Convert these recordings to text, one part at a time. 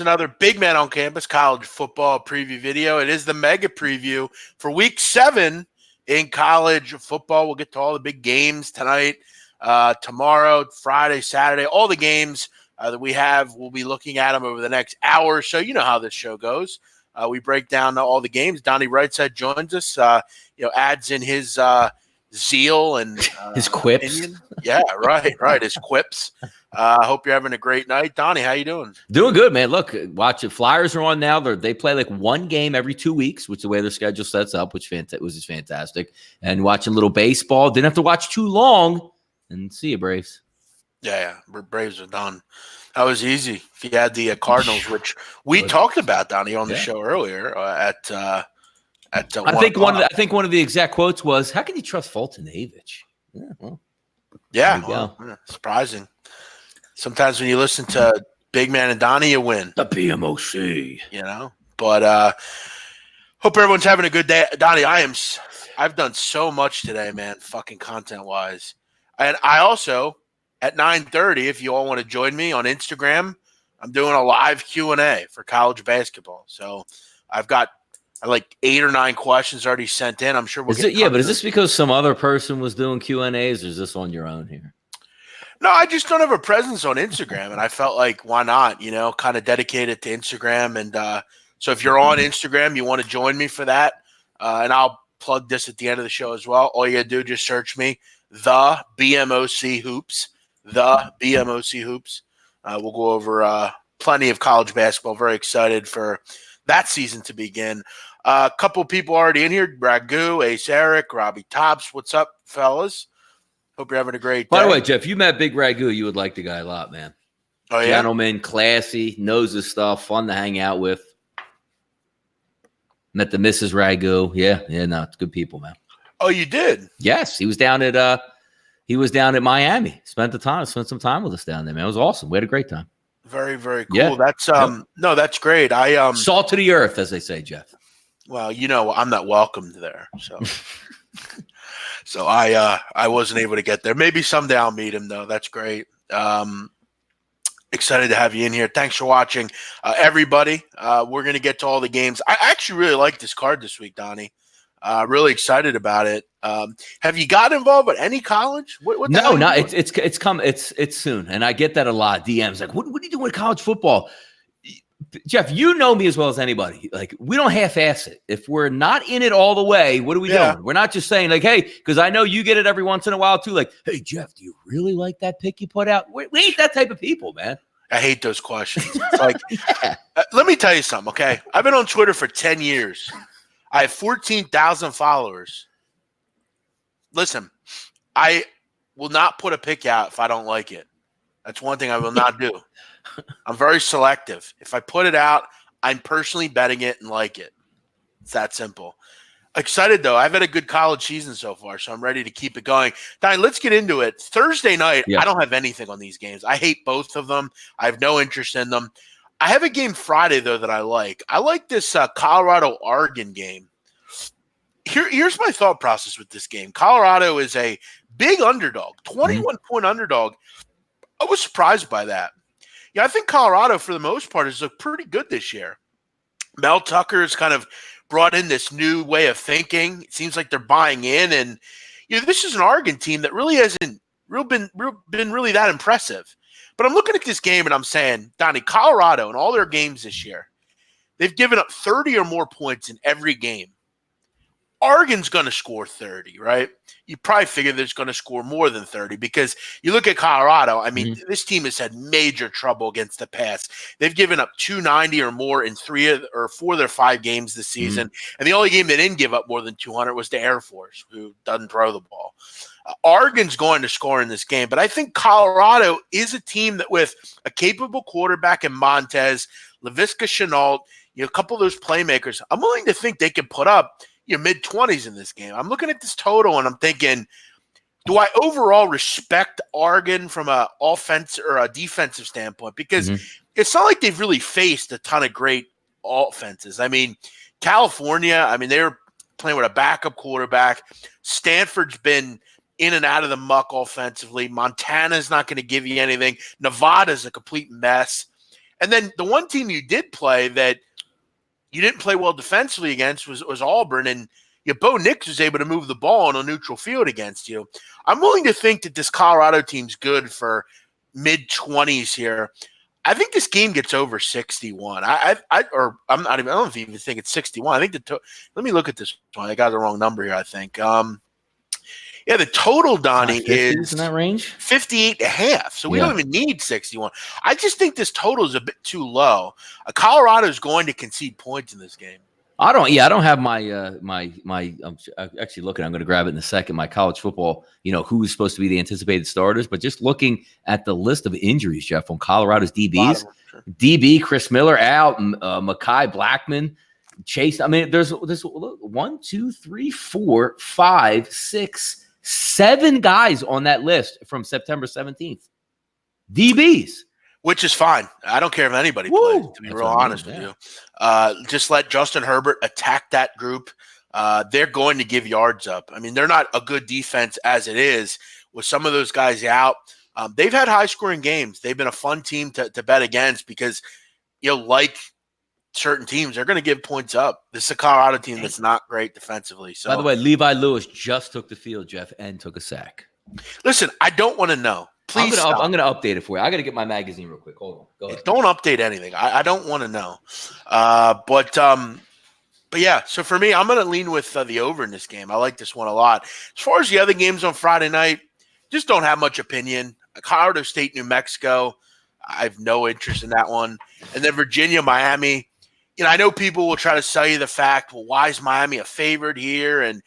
Another Big Man on Campus college football preview video. It is the mega preview for week 7 in college football. We'll get to all the big games tonight, tomorrow, Friday, Saturday, all the games that we have. We'll be looking at them over the next hour or so. You know how this show goes. We break down all the games. Donnie Rightside joins us, adds in his zeal and his quips. Opinion. Yeah, right. His quips. I hope you're having a great night. Donnie, how you doing? Doing good, man. Look, watch it. Flyers are on now. They play like one game every 2 weeks, which is the way their schedule sets up, which was fantastic. And watching a little baseball. Didn't have to watch too long. And see you, Braves. Yeah. Braves are done. That was easy. If you had the Cardinals, which we talked about, Donnie, on the show earlier at I think one of the exact quotes was, "How can you trust Fulton Avich?" Yeah, surprising. Sometimes when you listen to Big Man and Donnie, you win. The BMOC, But hope everyone's having a good day. Donnie, I've done so much today, man, fucking content wise, and I also at 9:30, if you all want to join me on Instagram, I'm doing a live Q&A for college basketball. So I've got like 8 or 9 questions already sent in. I'm sure we'll get. But is this because some other person was doing Q&As, or is this on your own here? No, I just don't have a presence on Instagram, and I felt like why not? Kind of dedicated to Instagram, and so if you're on Instagram, you want to join me for that, and I'll plug this at the end of the show as well. All you gotta do, just search me, the BMOC Hoops, the BMOC Hoops. We'll go over plenty of college basketball. Very excited for that season to begin. A couple people already in here. Ragu, Ace Eric, Robbie Tops. What's up, fellas? Hope you're having a great day. By the way, Jeff, you met Big Ragu. You would like the guy a lot, man. Oh, yeah? Gentleman, classy, knows his stuff, fun to hang out with. Met the Mrs. Ragu. Yeah, it's good people, man. Oh, you did? Yes, he was down at Miami. Spent some time with us down there, man. It was awesome. We had a great time. Very, very cool. Yeah. That's no, that's great. Salt to the earth, as they say, Jeff. Well, I'm not welcomed there, so so I wasn't able to get there. Maybe someday I'll meet him though. That's great. Excited to have you in here. Thanks for watching, everybody. We're gonna get to all the games. I actually really like this card this week, Donnie. Really excited about it. Have you got involved with any college? What no, it's soon, and I get that a lot. DMs like, what are you doing with college football? Jeff, you know me as well as anybody. Like, we don't half-ass it. If we're not in it all the way, what are we doing? We're not just saying like, hey, because I know you get it every once in a while too. Like, hey, Jeff, do you really like that pick you put out? We ain't that type of people, man. I hate those questions. It's like, let me tell you something, okay? I've been on Twitter for 10 years. I have 14,000 followers. Listen, I will not put a pick out if I don't like it. That's one thing I will not do. I'm very selective. If I put it out, I'm personally betting it and like it. It's that simple. Excited, though. I've had a good college season so far, so I'm ready to keep it going. Donnie, let's get into it. Thursday night, I don't have anything on these games. I hate both of them. I have no interest in them. I have a game Friday, though, that I like. I like this Colorado-Oregon game. Here's my thought process with this game. Colorado is a big underdog, 21-point underdog. I was surprised by that. I think Colorado, for the most part, has looked pretty good this year. Mel Tucker has kind of brought in this new way of thinking. It seems like they're buying in, and this is an Oregon team that really hasn't been really that impressive. But I'm looking at this game and I'm saying, Donnie, Colorado in all their games this year, they've given up 30 or more points in every game. Oregon's going to score 30, right? You probably figure they're going to score more than 30 because you look at Colorado. I mean, this team has had major trouble against the pass. They've given up 290 or more in 4 of their 5 games this season. And the only game they didn't give up more than 200 was the Air Force, who doesn't throw the ball. Oregon's going to score in this game, but I think Colorado is a team that with a capable quarterback in Montez, Laviska Shenault, a couple of those playmakers, I'm willing to think they can put up mid-20s in this game. I'm looking at this total and I'm thinking, do I overall respect Oregon from an offense or a defensive standpoint? Because it's not like they've really faced a ton of great offenses. I mean, California, they were playing with a backup quarterback. Stanford's been in and out of the muck offensively. Montana's not going to give you anything. Nevada's a complete mess. And then the one team you did play that you didn't play well defensively against was Auburn, and Bo Nix was able to move the ball on a neutral field against you. I'm willing to think that this Colorado team's good for mid-20s here. I think this game gets over 61. I don't even think it's 61. I think let me look at this one. I got the wrong number here, I think. The total, Donnie, is in that range, 58.5. So we don't even need 61. I just think this total is a bit too low. Colorado is going to concede points in this game. I don't have my my. I'm actually looking. I'm going to grab it in a second. My college football, who's supposed to be the anticipated starters, but just looking at the list of injuries, Jeff, on Colorado's DBs, DB Chris Miller out, Mekhi Blackman, Chase. I mean, there's 1, 2, 3, 4, 5, 6, 7 guys on that list from September 17th. DBs. Which is fine. I don't care if anybody plays, to be real honest with you. Just let Justin Herbert attack that group. They're going to give yards up. I mean, they're not a good defense as it is. With some of those guys out, they've had high-scoring games. They've been a fun team to bet against because, like certain teams, they're going to give points up. This is a Colorado team that's not great defensively. So, by the way, Levi Lewis just took the field, Jeff, and took a sack. Listen, I don't want to know. Please, I'm going to update it for you. I got to get my magazine real quick. Hold on. Go ahead. Don't update anything. I don't want to know. But yeah. So for me, I'm going to lean with the over in this game. I like this one a lot. As far as the other games on Friday night, just don't have much opinion. Colorado State, New Mexico, I have no interest in that one. And then Virginia, Miami. I know people will try to sell you the fact, well, why is Miami a favorite here? And,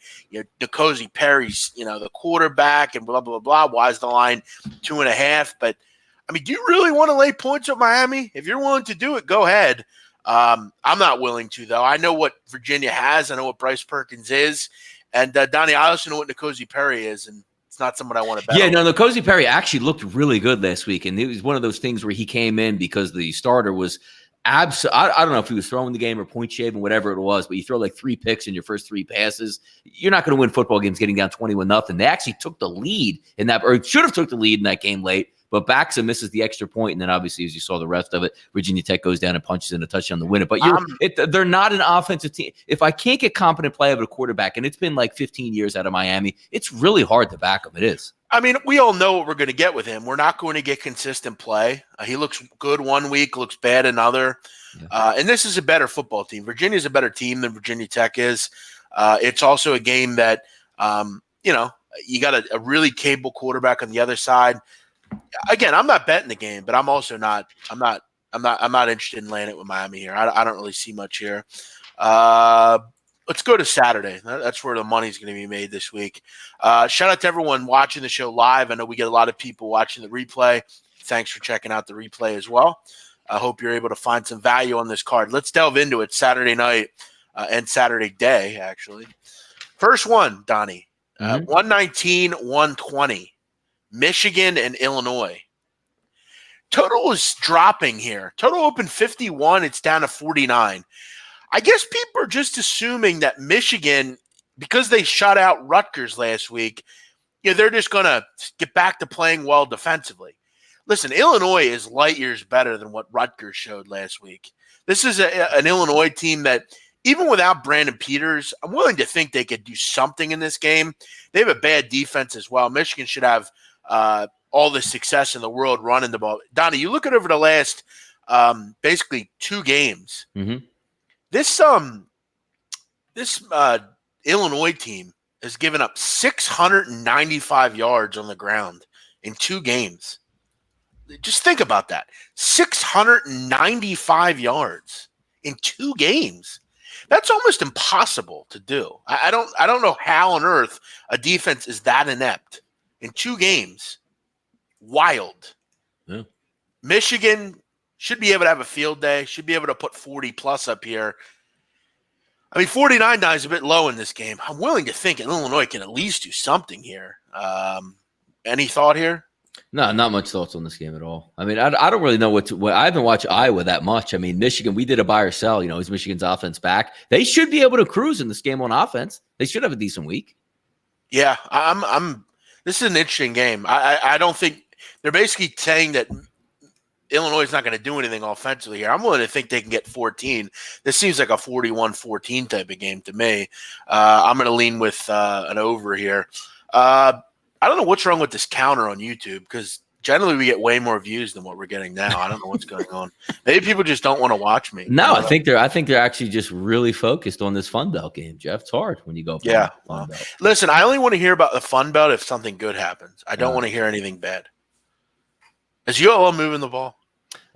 N'Kosi Perry's, the quarterback and blah, blah, blah. Why is the line 2.5? But, I mean, do you really want to lay points at Miami? If you're willing to do it, go ahead. I'm not willing to, though. I know what Virginia has. I know what Bryce Perkins is. And, Donnie, I also know what N'Kosi Perry is. And it's not someone I want to bet on. No, N'Kosi Perry actually looked really good last week. And it was one of those things where he came in because the starter was – I don't know if he was throwing the game or point shaving, whatever it was, but you throw like 3 picks in your first 3 passes. You're not going to win football games getting down 21-0. They actually took the lead in that, or should have took the lead in that game late. But Baxa misses the extra point, and then obviously, as you saw the rest of it, Virginia Tech goes down and punches in a touchdown to win it. But they're not an offensive team. If I can't get competent play out of a quarterback, and it's been like 15 years out of Miami, it's really hard to back them. It is. I mean, we all know what we're going to get with him. We're not going to get consistent play. He looks good one week, looks bad another. And this is a better football team. Virginia's a better team than Virginia Tech is. It's also a game that, you got a really capable quarterback on the other side. Again, I'm not betting the game, but I'm also not. I'm not interested in laying it with Miami here. I don't really see much here. Let's go to Saturday. That's where the money's going to be made this week. Shout out to everyone watching the show live. I know we get a lot of people watching the replay. Thanks for checking out the replay as well. I hope you're able to find some value on this card. Let's delve into it Saturday night and Saturday day, actually. First one, Donnie, 119-120, Michigan and Illinois. Total is dropping here. Total opened 51. It's down to 49. I guess people are just assuming that Michigan, because they shut out Rutgers last week, they're just going to get back to playing well defensively. Listen, Illinois is light years better than what Rutgers showed last week. This is an Illinois team that, even without Brandon Peters, I'm willing to think they could do something in this game. They have a bad defense as well. Michigan should have all the success in the world running the ball. Donnie, you look at over the last basically 2 games. Mm-hmm. This Illinois team has given up 695 yards on the ground in 2 games. Just think about that. 695 yards in 2 games. That's almost impossible to do. I don't know how on earth a defense is that inept in 2 games. Wild. Yeah. Michigan should be able to have a field day, should be able to put 40 plus up here. I mean, 49 now is a bit low in this game. I'm willing to think Illinois can at least do something here. Any thought here? No, not much thoughts on this game at all. I mean, I don't really know what I haven't watched Iowa that much. I mean, Michigan, we did a buy or sell. Is Michigan's offense back? They should be able to cruise in this game on offense. They should have a decent week. Yeah, this is an interesting game. I don't think they're basically saying that Illinois is not going to do anything offensively here. I'm willing to think they can get 14. This seems like a 41-14 type of game to me. I'm going to lean with an over here. I don't know what's wrong with this counter on YouTube because generally we get way more views than what we're getting now. I don't know what's going on. Maybe people just don't want to watch me. No, I think they're actually just really focused on this Fun Belt game, Jeff. It's hard when you go for Fun Belt. Listen, I only want to hear about the Fun Belt if something good happens. I don't want to hear anything bad. Is ULL moving the ball?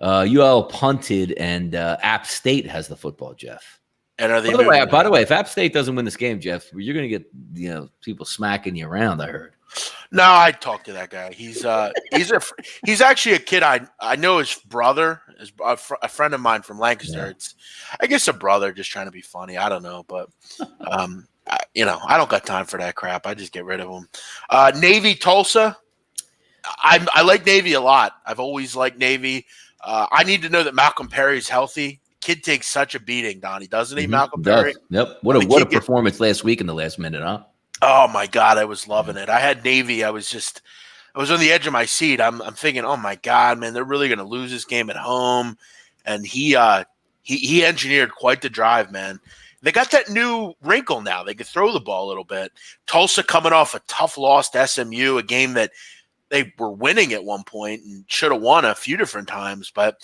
UL punted, and App State has the football, Jeff. And are they by the way, if App State doesn't win this game, Jeff, you're going to get people smacking you around, I heard. No, I talked to that guy. He's actually a kid. I know his brother is a friend of mine from Lancaster. Yeah. It's, I guess, a brother just trying to be funny. I don't know, but I don't got time for that crap. I just get rid of them. Navy Tulsa. I like Navy a lot. I've always liked Navy. I need to know that Malcolm Perry's healthy. Kid takes such a beating, Donnie, doesn't he? Malcolm Perry. Yep. What a performance last week in the last minute, huh? Oh my God, I was loving it. I had Navy. I was on the edge of my seat. I'm thinking, oh my God, man, they're really going to lose this game at home. And he engineered quite the drive, man. They got that new wrinkle now. They could throw the ball a little bit. Tulsa coming off a tough loss to SMU, a game that they were winning at one point and should have won a few different times. But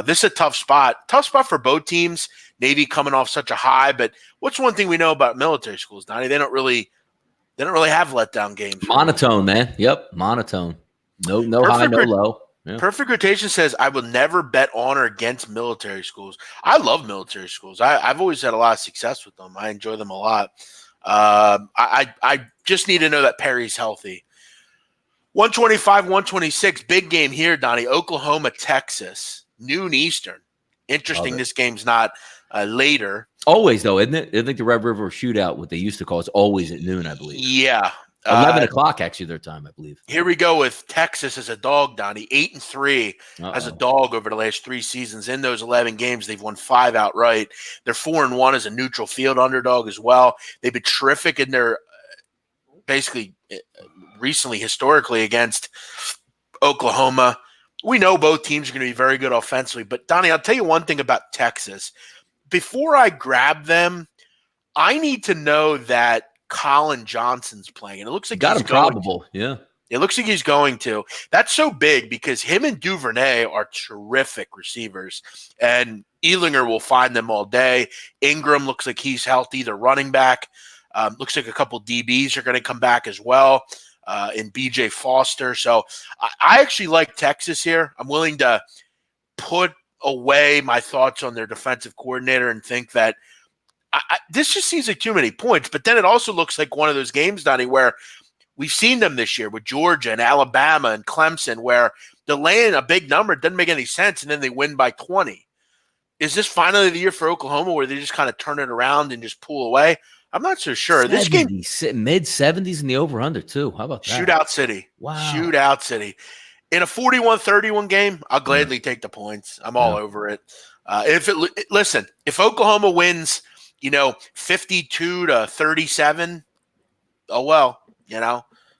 this is a tough spot. Tough spot for both teams. Navy coming off such a high. But what's one thing we know about military schools, Donnie? They don't really have letdown games. Monotone, man. Yep, monotone. No high, no low. Yeah. Perfect Rotation says, I will never bet on or against military schools. I love military schools. I've always had a lot of success with them. I enjoy them a lot. I just need to know that Perry's healthy. 125, 126, big game here, Donnie. Oklahoma, Texas, noon Eastern. Interesting this game's not later. Always, though, isn't it? I think the Red River Shootout, what they used to call, is always at noon, I believe. Yeah. 11 o'clock, actually, their time, I believe. Here we go with Texas as a dog, Donnie. 8-3 as a dog over the last 3 seasons. In those 11 games, they've won 5 outright. They're 4-1 as a neutral field underdog as well. They've been terrific in their basically recently, historically, against Oklahoma. We know both teams are going to be very good offensively. But, Donnie, I'll tell you one thing about Texas. Before I grab them, I need to know that Colin Johnson's playing. And it looks like he's probable. Yeah. It looks like he's going to. That's so big because him and Duvernay are terrific receivers. And Ehlinger will find them all day. Ingram looks like he's healthy. The running back. Looks like a couple DBs are going to come back as well in BJ Foster. So I actually like Texas here. I'm willing to put away my thoughts on their defensive coordinator and think that this just seems like too many points. But then it also looks like one of those games, Donnie, where we've seen them this year with Georgia and Alabama and Clemson, where they're laying a big number. It doesn't make any sense, and then they win by 20. Is this finally the year for Oklahoma where they just kind of turn it around and just pull away? I'm not so sure. 70s, this game mid-70s in the over-under, too. How about that? Shootout City. Wow. Shootout City. In a 41-31 game, I'll gladly take the points. I'm all over it. Listen, if Oklahoma wins, 52-37, oh well,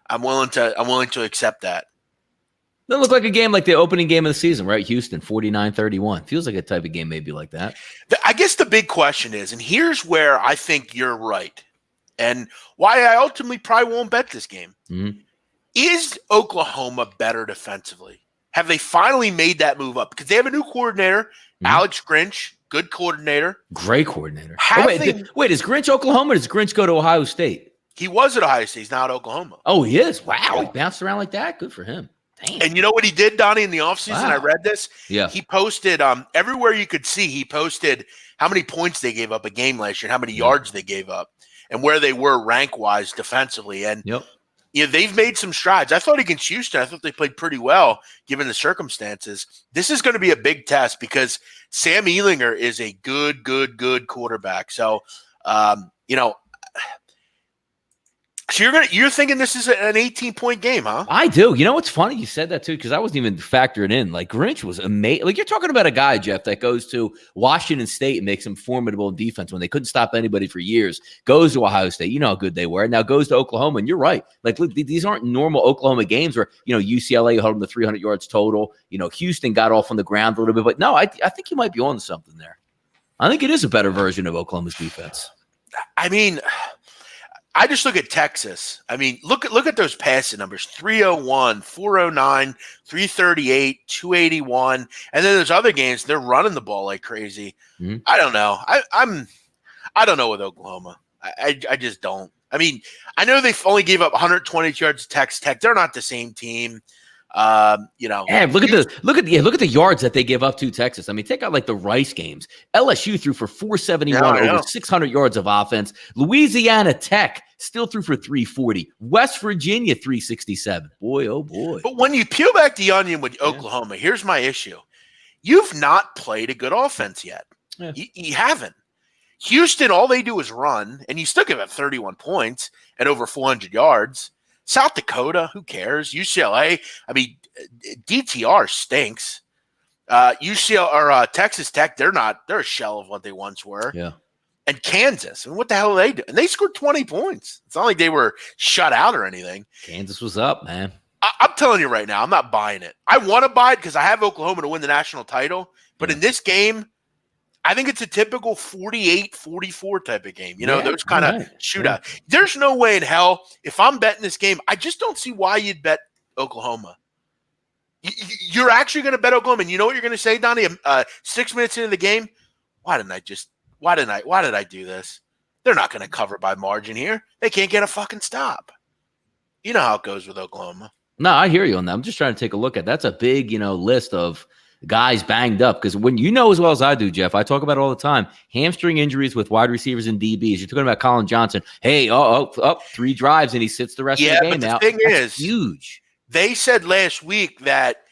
I'm willing to accept that. That looked like a game like the opening game of the season, right? Houston, 49-31. Feels like a type of game maybe like that. I guess the big question is, and here's where I think you're right, and why I ultimately probably won't bet this game. Mm-hmm. Is Oklahoma better defensively? Have they finally made that move up? Because they have a new coordinator, Alex Grinch, good coordinator. Great coordinator. Wait, is Grinch Oklahoma or does Grinch go to Ohio State? He was at Ohio State. He's now at Oklahoma. Oh, he is? Wow. He bounced around like that? Good for him. Damn. And you know what he did, Donnie, in the offseason? Wow. I read this. Yeah. He posted everywhere you could see, he posted how many points they gave up a game last year, how many yards they gave up, and where they were rank-wise defensively. And they've made some strides. I thought against Houston, I thought they played pretty well given the circumstances. This is going to be a big test because Sam Ehlinger is a good quarterback. So, So you're thinking this is an 18-point game, huh? I do. You know what's funny? You said that too, because I wasn't even factoring in. Like Grinch was amazing. Like you're talking about a guy, Jeff, that goes to Washington State and makes them formidable in defense when they couldn't stop anybody for years. Goes to Ohio State, you know how good they were. Now goes to Oklahoma, and you're right. Like look, these aren't normal Oklahoma games where UCLA held them to 300 yards total. Houston got off on the ground a little bit, but no, I think you might be on something there. I think it is a better version of Oklahoma's defense. I mean, I just look at Texas. I mean, look at those passing numbers: 301, 409, 338, 281, and then there's other games they're running the ball like crazy. Mm-hmm. I don't know. I don't know with Oklahoma. I just don't. I mean, I know they only gave up 120 yards to Texas Tech. They're not the same team. Yeah, look at the yards that they give up to Texas. I mean, take out like the Rice games. LSU threw for 471 over 600 yards of offense. Louisiana Tech still threw for 340. West Virginia 367. Boy, oh boy. But when you peel back the onion with Oklahoma, here's my issue. You've not played a good offense yet. Yeah. You haven't. Houston, all they do is run, and you still give up 31 points and over 400 yards. South Dakota, who cares? UCLA, I mean, DTR stinks. Texas Tech, they're a shell of what they once were. Yeah. And Kansas, I mean, what the hell are they doing? And they scored 20 points. It's not like they were shut out or anything. Kansas was up, man. I'm telling you right now, I'm not buying it. I want to buy it because I have Oklahoma to win the national title. But in this game, I think it's a typical 48-44 type of game. Those kind of shootout. Yeah. There's no way in hell, if I'm betting this game, I just don't see why you'd bet Oklahoma. You're actually going to bet Oklahoma. And you know what you're going to say, Donnie? 6 minutes into the game, why did I do this? They're not going to cover by margin here. They can't get a fucking stop. You know how it goes with Oklahoma. No, I hear you on that. I'm just trying to take a look at that's a big, list of guys banged up, because when as well as I do, Jeff, I talk about it all the time. Hamstring injuries with wide receivers and DBs. You're talking about Colin Johnson. Hey, 3 drives and he sits the rest of the game but out. The thing is, huge. They said last week that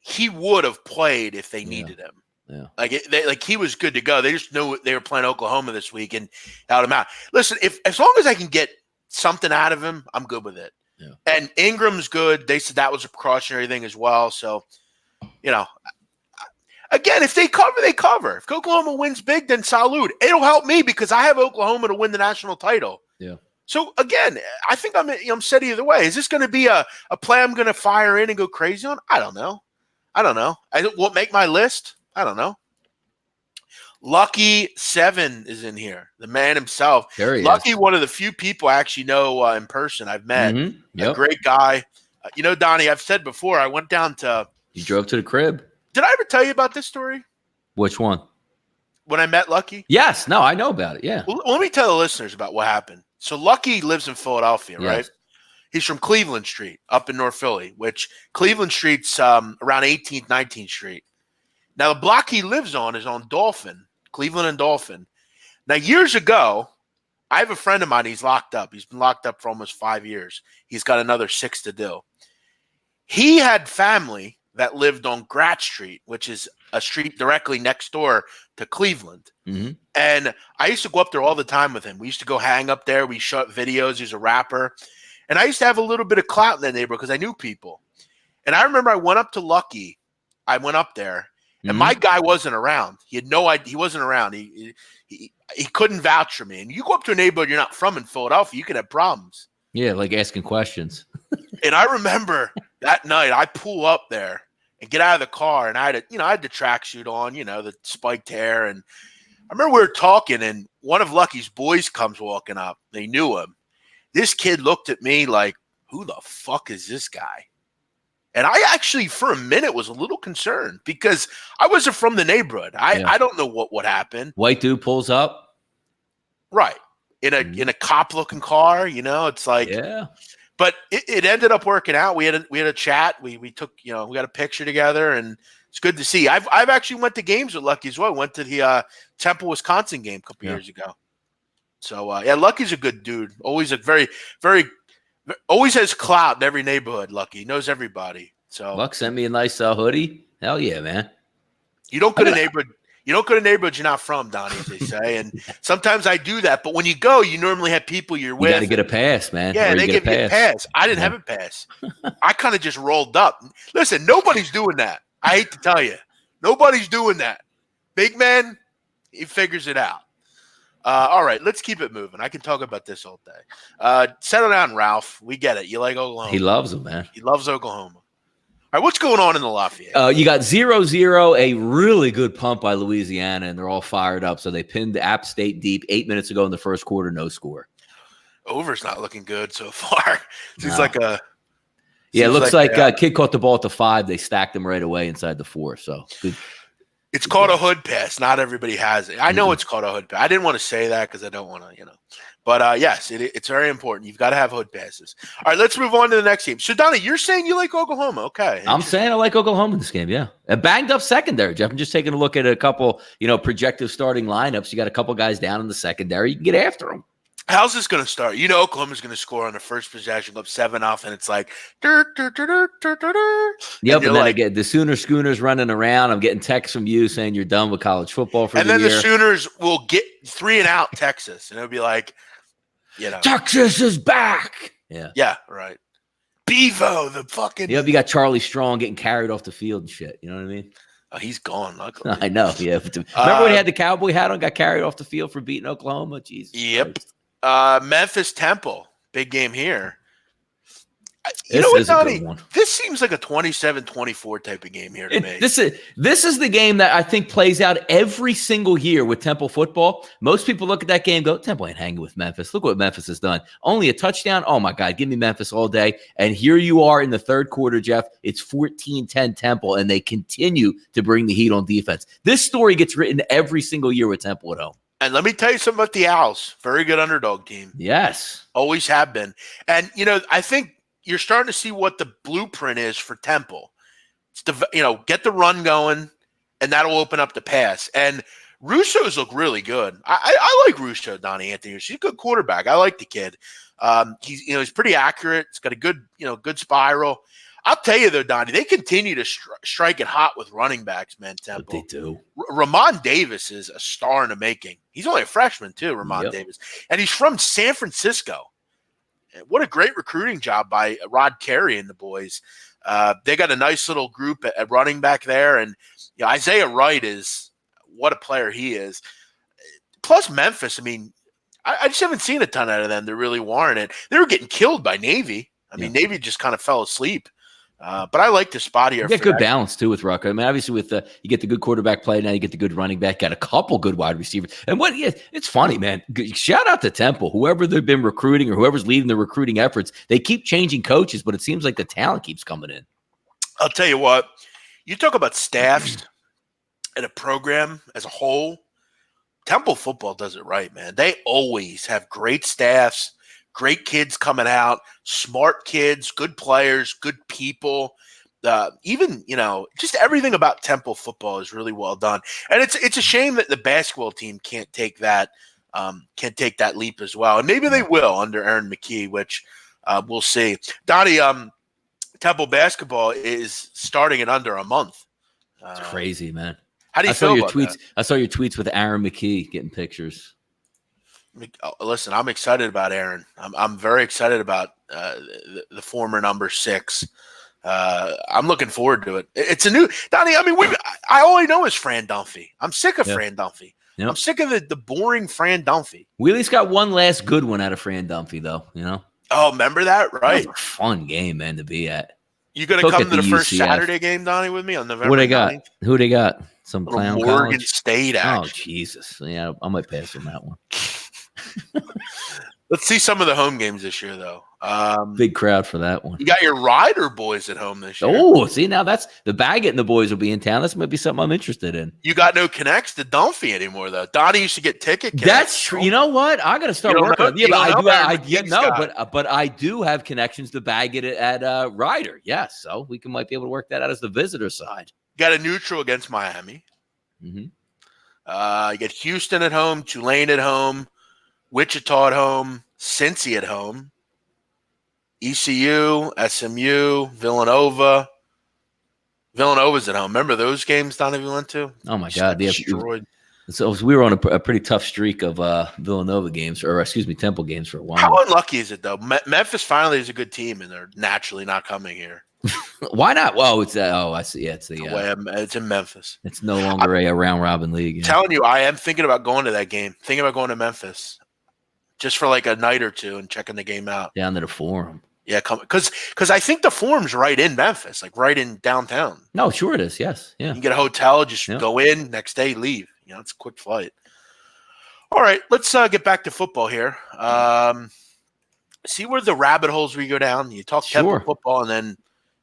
he would have played if they needed him. Yeah. Like he was good to go. They just knew they were playing Oklahoma this week and held him out. Listen, as long as I can get something out of him, I'm good with it. Yeah. And Ingram's good. They said that was a precautionary thing as well. So, again, if they cover, they cover. If Oklahoma wins big, then salute. It'll help me because I have Oklahoma to win the national title. Yeah. So, again, I think I'm set either way. Is this going to be a play I'm going to fire in and go crazy on? I don't know. Won't make my list? I don't know. Lucky 7 is in here. The man himself. There he Lucky, is. One of the few people I actually know in person I've met. Mm-hmm. Yep. A great guy. Donnie, I've said before, I went down to – You drove to the crib. Did I ever tell you about this story? Which one? When I met Lucky? Yes. No, I know about it. Yeah. Well, let me tell the listeners about what happened. So Lucky lives in Philadelphia, Yes. right? He's from Cleveland Street up in North Philly, which Cleveland Street's around 18th, 19th Street. Now, the block he lives on is on Dolphin, Cleveland and Dolphin. Now, years ago, I have a friend of mine. He's locked up. He's been locked up for almost 5 years. He's got another 6 to do. He had family that lived on Gratz Street, which is a street directly next door to Cleveland. Mm-hmm. And I used to go up there all the time with him. We used to go hang up there. We shot videos. He's a rapper. And I used to have a little bit of clout in that neighborhood because I knew people. And I remember I went up to Lucky. I went up there. And my guy wasn't around. He had no idea. He wasn't around. He couldn't vouch for me. And you go up to a neighborhood you're not from in Philadelphia, you can have problems. Yeah, like asking questions. And I remember that night I pull up there and get out of the car, and I had the tracksuit on, the spiked hair. And I remember we were talking, and one of Lucky's boys comes walking up. They knew him. This kid looked at me like, who the fuck is this guy? And I actually, for a minute, was a little concerned because I wasn't from the neighborhood. I don't know what happened. White dude pulls up. Right. In a cop-looking car, it's like. Yeah. But it ended up working out. We had a chat. We took, we got a picture together, and it's good to see. I've actually went to games with Lucky as well. Went to the Temple, Wisconsin game a couple years ago. So, Lucky's a good dude. Always a very, very – always has clout in every neighborhood, Lucky. Knows everybody. So Luck sent me a nice hoodie. Hell yeah, man. You don't go to You don't go to neighborhoods you're not from, Donnie, as they say. And sometimes I do that. But when you go, you normally have people you're with. You got to get a pass, man. Yeah, they give you a pass. I didn't have a pass. I kind of just rolled up. Listen, nobody's doing that. I hate to tell you. Nobody's doing that. Big man, he figures it out. All right, let's keep it moving. I can talk about this all day. Settle down, Ralph. We get it. You like Oklahoma. He loves them, man. He loves Oklahoma. All right, what's going on in the Lafayette? You got 0-0, a really good pump by Louisiana, and they're all fired up. So they pinned App State deep 8 minutes ago in the first quarter, no score. Over's not looking good so far. Seems like a – Yeah, it looks like kid caught the ball at the 5. They stacked him right away inside the 4. So good. It's called a hood pass. Not everybody has it. I know it's called a hood pass. I didn't want to say that because I don't want to, But, yes, it's very important. You've got to have hood passes. All right, let's move on to the next game. So, Donnie, you're saying you like Oklahoma. Okay. I'm saying I like Oklahoma in this game, yeah. A banged-up secondary, Jeff. I'm just taking a look at a couple, projective starting lineups. You got a couple guys down in the secondary. You can get after them. How's this going to start? Oklahoma's going to score on the first possession, up 7-0, and it's like, Yep, and then I get the Sooner Schooners running around. I'm getting texts from you saying you're done with college football for the year. And then the Sooners will get 3-and-out Texas, and it'll be like, Texas is back. Yeah. Yeah, right. Bevo, the fucking. Yep, you got Charlie Strong getting carried off the field and shit. You know what I mean? Oh, he's gone, luckily. I know, yeah. Remember when he had the cowboy hat on, got carried off the field for beating Oklahoma? Jesus. Yep. Christ. Memphis Temple, big game here. You know what, Donnie? This seems like a 27-24 type of game here to me. This is the game that I think plays out every single year with Temple football. Most people look at that game and go, Temple ain't hanging with Memphis. Look what Memphis has done. Only a touchdown. Oh, my God. Give me Memphis all day. And here you are in the third quarter, Jeff. It's 14-10 Temple, and they continue to bring the heat on defense. This story gets written every single year with Temple at home. And let me tell you something about the Owls. Very good underdog team. Yes. Always have been. And, I think you're starting to see what the blueprint is for Temple. It's get the run going, and that'll open up the pass. And Russo's look really good. I like Russo, Donnie Anthony. He's a good quarterback. I like the kid. He's pretty accurate. He's got a good, good spiral. I'll tell you though, Donnie, they continue to strike it hot with running backs, man. Temple. But they do. Ramon Davis is a star in the making. He's only a freshman too, Ramon Davis, and he's from San Francisco. What a great recruiting job by Rod Carey and the boys. They got a nice little group at running back there, and Isaiah Wright is what a player he is. Plus Memphis, I just haven't seen a ton out of them to really warrant it. They were getting killed by Navy. Navy just kind of fell asleep. But I like the spot here. You get good balance too with Rucker. Obviously with you get the good quarterback play, now you get the good running back, got a couple good wide receivers. And it's funny, man. Shout out to Temple, whoever they've been recruiting or whoever's leading the recruiting efforts. They keep changing coaches, but it seems like the talent keeps coming in. I'll tell you what, you talk about staffs and a program as a whole. Temple football does it right, man. They always have great staffs. Great kids coming out, smart kids, good players, good people. Even, just everything about Temple football is really well done. And it's a shame that the basketball team can't take that leap as well. And maybe they will under Aaron McKee, which we'll see. Donnie, Temple basketball is starting in under a month. It's crazy, man. How do you feel about that? I saw your tweets with Aaron McKee getting pictures. Listen, I'm excited about Aaron. I'm very excited about the former number 6. I'm looking forward to it. It's a new Donnie. I all I know is Fran Dunphy. I'm sick of Fran Dunphy. Yep. I'm sick of the boring Fran Dunphy. Wheelie's got one last good one out of Fran Dunphy, though. Oh, remember that? Right. That was a fun game, man, to be at. You gonna come to the first Saturday game, Donnie, with me on November? What they got? 9th? Who they got? Some clown Morgan college? State action. Oh Jesus! Yeah, I might pass on that one. Let's see some of the home games this year, though. Big crowd for that one. You got your Rider boys at home this year. Oh, see, now that's the Baggett and the boys will be in town. This might be something I'm interested in. You got no connects to Dunphy anymore, though. Donnie used to get ticket connects. That's true. You know what? I got to start working on it. Yeah, but I do have connections to Baggett at Rider. Yes, so we might be able to work that out as the visitor side. Got a neutral against Miami. Mm-hmm. You get Houston at home, Tulane at home, Wichita at home, Cincy at home, ECU, SMU, Villanova. Villanova's at home. Remember those games Donovan went to? Oh my God, Destroyed. So we were on a pretty tough streak of Villanova games, or excuse me, Temple games for a while. How unlucky is it though? Memphis finally is a good team, and they're naturally not coming here. Why not? Well, it's I see. Yeah, it's it's in Memphis. It's no longer a round robin league. I'm telling you, I am thinking about going to that game. Thinking about going to Memphis, just for like a night or two and checking the game out. Down to the Forum. Yeah, because I think the Forum's right in Memphis, like right in downtown. No, sure it is. Yes, yeah. You get a hotel, just go in, next day leave. You know, it's a quick flight. All right, let's get back to football here. See where the rabbit holes we go down. You talk Temple football, and then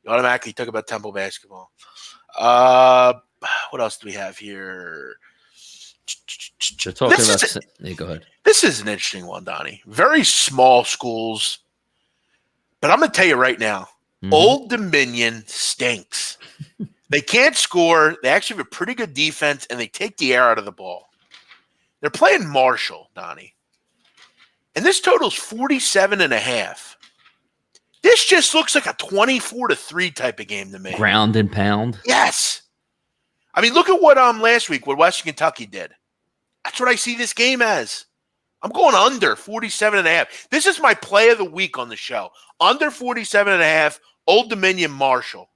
you automatically talk about Temple basketball. What else do we have here? They're talking about. Go ahead. This is an interesting one, Donnie. Very small schools, but I'm going to tell you right now, Old Dominion stinks. They can't score. They actually have a pretty good defense, and they take the air out of the ball. They're playing Marshall, Donnie. And this total's 47.5. This just looks like a 24-3 type of game to me. Ground and pound. Yes. I mean, look at what last week, what Western Kentucky did. That's what I see this game as. I'm going under 47.5. This is my play of the week on the show. Under 47.5, Old Dominion Marshall.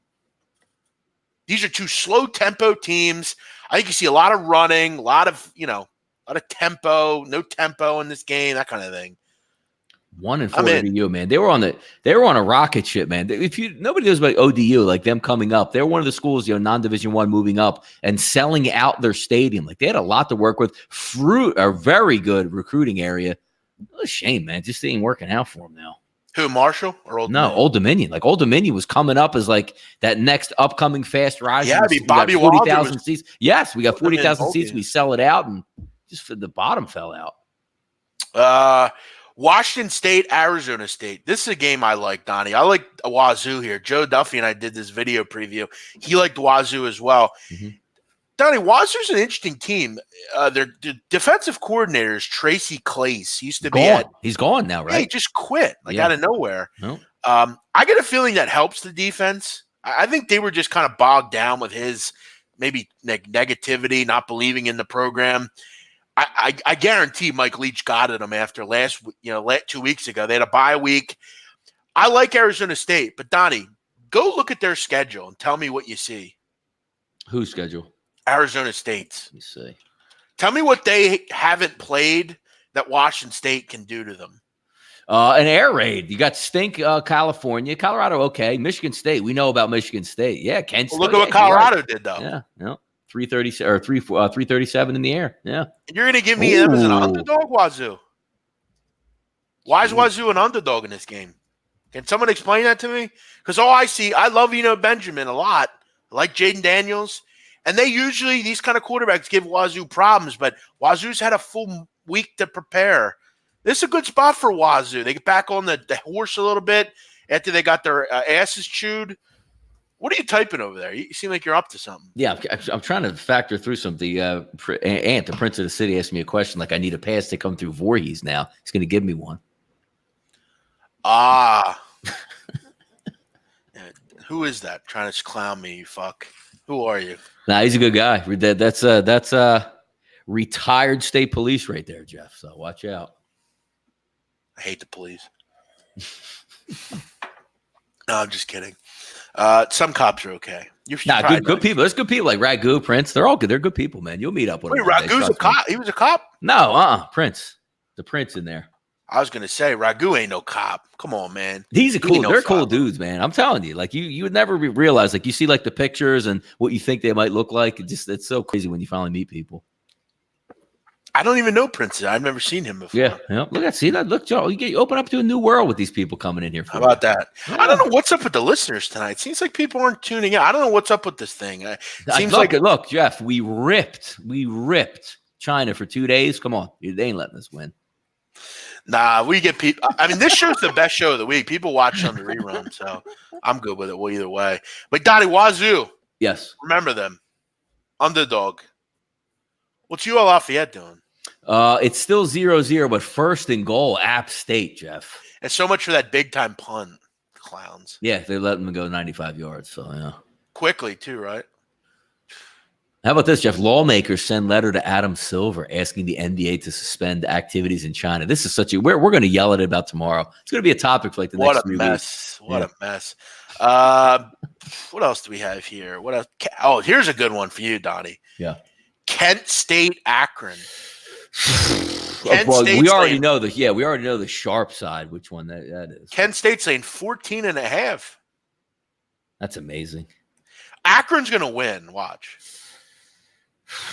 These are two slow tempo teams. I think you see a lot of running, a lot of tempo, no tempo in this game, that kind of thing. 1-4 ODU, man. They were on a rocket ship, man. Nobody knows about ODU, like them coming up. They're one of the schools, non-Division I moving up and selling out their stadium. Like they had a lot to work with. A very good recruiting area. What a shame, man. Just ain't working out for them now. Who, Marshall or Old Dominion? No, Old Dominion. Like Old Dominion was coming up as like that next upcoming fast rise. Yeah, I mean, Bobby 40,000 seats. Yes, we got 40,000 seats. We sell it out, and just the bottom fell out. Washington State, Arizona State. This is a game I like, Donnie. I like Wazoo here. Joe Duffy and I did this video preview. He liked Wazoo as well. Donnie, Wazoo's an interesting team. Their defensive coordinator is Tracy Clace. He used to be He's gone now, right? Yeah, he just quit out of nowhere. No. I get a feeling that helps the defense. I think they were just kind of bogged down with his maybe negativity, not believing in the program. I guarantee Mike Leach got at them after 2 weeks ago. They had a bye week. I like Arizona State, but Donnie, go look at their schedule and tell me what you see. Whose schedule? Arizona State's. Let me see. Tell me what they haven't played that Washington State can do to them. An air raid. You got Stink, California, Colorado. Okay, Michigan State. We know about Michigan State. Yeah, Kent. Look at what Colorado did, though. Yeah, no. 330 or 337 in the air. Yeah. And you're going to give me them as an underdog, Wazoo? Why is Wazoo an underdog in this game? Can someone explain that to me? Because all I see, I love Benjamin a lot. I like Jaden Daniels. And they usually, these kind of quarterbacks give Wazoo problems, but Wazoo's had a full week to prepare. This is a good spot for Wazoo. They get back on the horse a little bit after they got their asses chewed. What are you typing over there? You seem like you're up to something. Yeah, I'm trying to factor through something. Ant, the Prince of the City, asked me a question like I need a pass to come through Voorhees now. He's going to give me one. Who is that trying to clown me, you fuck? Who are you? Nah, he's a good guy. That's retired state police right there, Jeff. So watch out. I hate the police. No, I'm just kidding. Some cops are okay. Good people. There's good people like Ragu, Prince. They're all good. They're good people, man. You'll meet up with them. Wait, Ragu's a cop? He was a cop? No, Prince. The Prince in there. I was gonna say Ragu ain't no cop. Come on, man. They're cool dudes, man. I'm telling you, like you would never realize, like you see like the pictures and what you think they might look like. It's so crazy when you finally meet people. I don't even know Prince. I've never seen him before. Yeah. Look at that. Look, Joe, you open up to a new world with these people coming in here. How about that? Yeah. I don't know what's up with the listeners tonight. It seems like people aren't tuning in. I don't know what's up with this thing. Look, Jeff, we ripped China for 2 days. Come on, they ain't letting us win. Nah, we get people. I mean, this show's the best show of the week. People watch on the rerun, so I'm good with it either way. But Donnie, Wazoo. Yes. Remember them. Underdog. What's UL Lafayette doing? It's still 0-0, but first and goal, App State, Jeff. And so much for that big-time punt, clowns. Yeah, they let them go 95 yards, so yeah. quickly too, right? How about this, Jeff? Lawmakers send letter to Adam Silver asking the NBA to suspend activities in China. This is such a we're going to yell at it about tomorrow. It's going to be a topic for like the next 3 weeks. What a mess. What else do we have here? What else? Oh, here's a good one for you, Donnie. Yeah. Kent State, Akron. We already know the sharp side, which one that is. Kent State saying 14.5. That's amazing. Akron's going to win. Watch.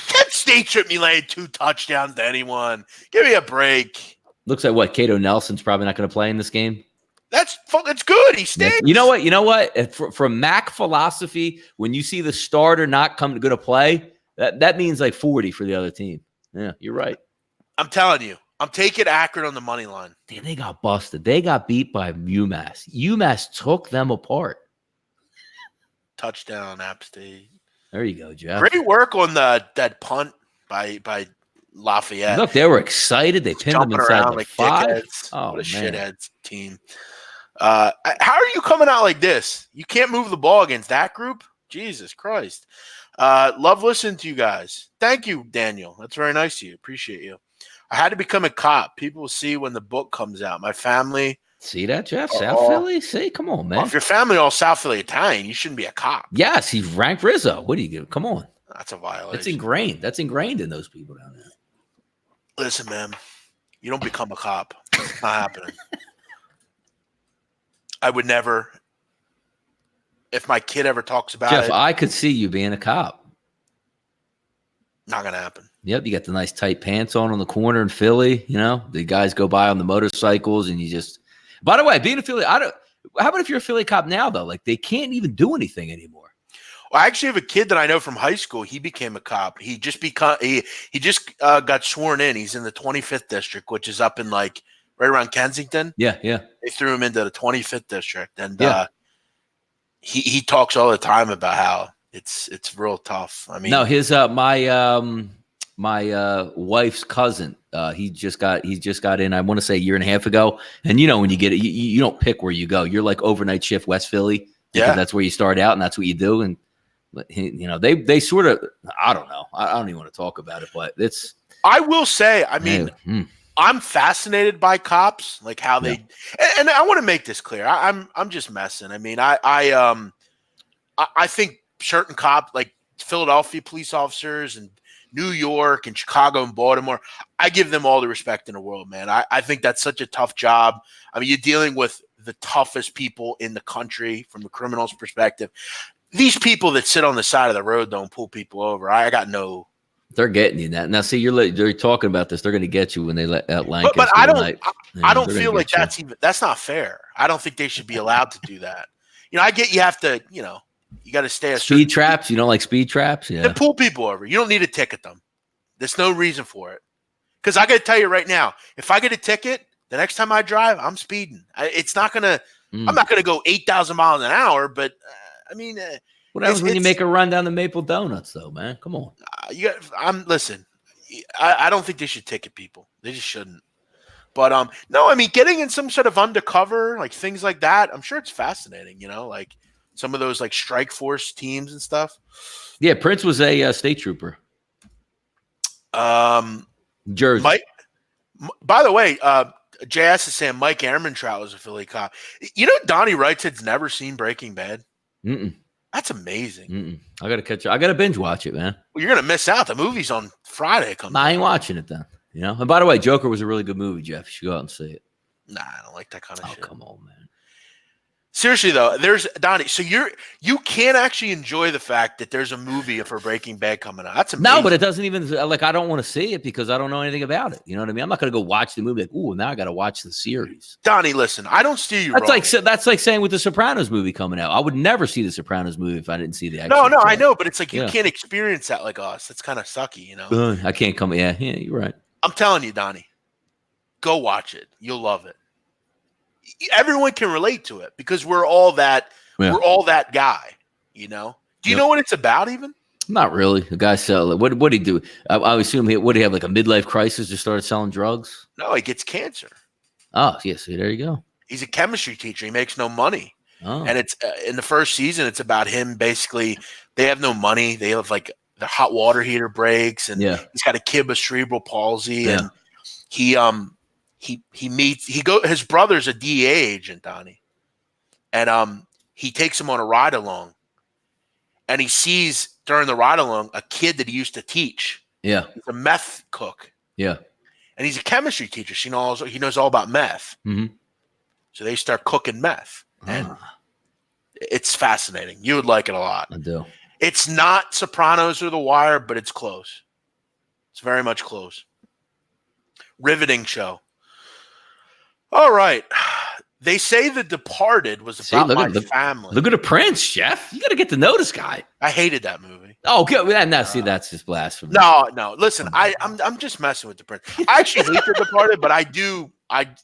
Kent State shouldn't be laying 2 touchdowns to anyone. Give me a break. Looks like what? Cato Nelson's probably not going to play in this game. That's good. He stinks. You know what? From Mac philosophy, when you see the starter not going to play, that means like 40 for the other team. Yeah, you're right. I'm telling you. I'm taking Akron on the money line. Damn, they got busted. They got beat by UMass. UMass took them apart. Touchdown, App State. There you go, Jeff. Great work on that punt by Lafayette. Look, they were excited. They pinned them inside the 5. Dickheads. Oh, what a man. shitheads team. How are you coming out like this? You can't move the ball against that group? Jesus Christ. Love listening to you guys. Thank you, Daniel. That's very nice of you. Appreciate you. I had to become a cop. People will see when the book comes out. My family. See that, Jeff? South Philly? See? Come on, man. Well, if your family all South Philly Italian, you shouldn't be a cop. Yes, he's ranked Rizzo. What do you do? Come on. That's a violation. That's ingrained. That's ingrained in those people down there. Listen, man. You don't become a cop. It's not happening. I would never. If my kid ever talks about Jeff, it. I could see you being a cop. Not going to happen. Yep, you got the nice tight pants on the corner in Philly. You know, the guys go by on the motorcycles and you just – by the way, being a Philly – how about if you're a Philly cop now, though? Like, they can't even do anything anymore. Well, I actually have a kid that I know from high school. He became a cop. He just got sworn in. He's in the 25th district, which is up in like right around Kensington. Yeah. They threw him into the 25th district, and he talks all the time about how it's real tough. I mean, no, his my wife's cousin. He just got in. I want to say a year and a half ago. And you know, when you get it, you don't pick where you go. You're like overnight shift West Philly. Yeah, that's where you start out, and that's what you do. And you know, they sort of, I don't know. I don't even want to talk about it, but it's. I will say, I mean, I'm fascinated by cops, like how they. And I want to make this clear. I'm just messing. I mean, I think certain cops, like Philadelphia police officers and New York and Chicago and Baltimore, I give them all the respect in the world, man. I think that's such a tough job. I mean, you're dealing with the toughest people in the country from the criminal's perspective. These people that sit on the side of the road don't pull people over. I got no. They're getting you that. Now, see, they're talking about this. They're going to get you when they let out Lancaster. But I don't feel like that's not fair. I don't think they should be allowed to do that. You know, I get you have to, you know, you got to stay a speed traps. You don't like speed traps? Yeah. Then pull people over. You don't need to ticket them. There's no reason for it. Because I got to tell you right now, if I get a ticket, the next time I drive, I'm speeding. It's not going to I'm not going to go 8,000 miles an hour, but I mean, what happens when you make a run down the Maple Donuts, though, man? Come on. Listen, I don't think they should ticket people. They just shouldn't. But no, I mean, getting in some sort of undercover, like things like that, I'm sure it's fascinating, you know, like some of those like strike force teams and stuff. Yeah, Prince was a state trooper. Jersey. Mike, by the way, JS is saying Mike Ehrmantraut was a Philly cop. You know, Donnie Rightsid's never seen Breaking Bad. That's amazing. I got to catch up. I got to binge watch it, man. Well, you're going to miss out. The movie's on Friday. I ain't watching it then. You know. And by the way, Joker was a really good movie, Jeff. You should go out and see it. Nah, I don't like that kind of shit. Come on, man. Seriously though, there's Donnie. So you can't actually enjoy the fact that there's a movie for Breaking Bad coming out. That's amazing. No, but it doesn't even like I don't want to see it because I don't know anything about it. You know what I mean? I'm not going to go watch the movie. Like, ooh, now I got to watch the series. Donnie, listen, I don't steer you wrong. That's like saying with the Sopranos movie coming out. I would never see the Sopranos movie if I didn't see the. No, I know, but it's like you can't experience that like us. It's kind of sucky, you know. I can't come. Yeah, you're right. I'm telling you, Donnie, go watch it. You'll love it. Everyone can relate to it because we're all that guy, you know. Do you know what it's about even? Not really. The guy sell it. What did he do? I assume he have like a midlife crisis, just started selling drugs? No, he gets cancer. Oh, yeah, see, there you go. He's a chemistry teacher. He makes no money. Oh. And it's in the first season, it's about him basically. They have no money. They have like the hot water heater breaks, and he's got a kid with cerebral palsy, and his brother's a DEA agent, Donnie, and he takes him on a ride along, and he sees during the ride along a kid that he used to teach. Yeah, he's a meth cook. Yeah, and he's a chemistry teacher. So he knows all about meth. Mm-hmm. So they start cooking meth, and it's fascinating. You would like it a lot. I do. It's not Sopranos or The Wire, but it's close. It's very much close. Riveting show. All right. They say The Departed was about my family. Look at the Prince, Jeff. You got to get to know this guy. I hated that movie. Oh, good. Now, see, that's just blasphemy. No. Listen, I'm just messing with the Prince. I actually hate The Departed, but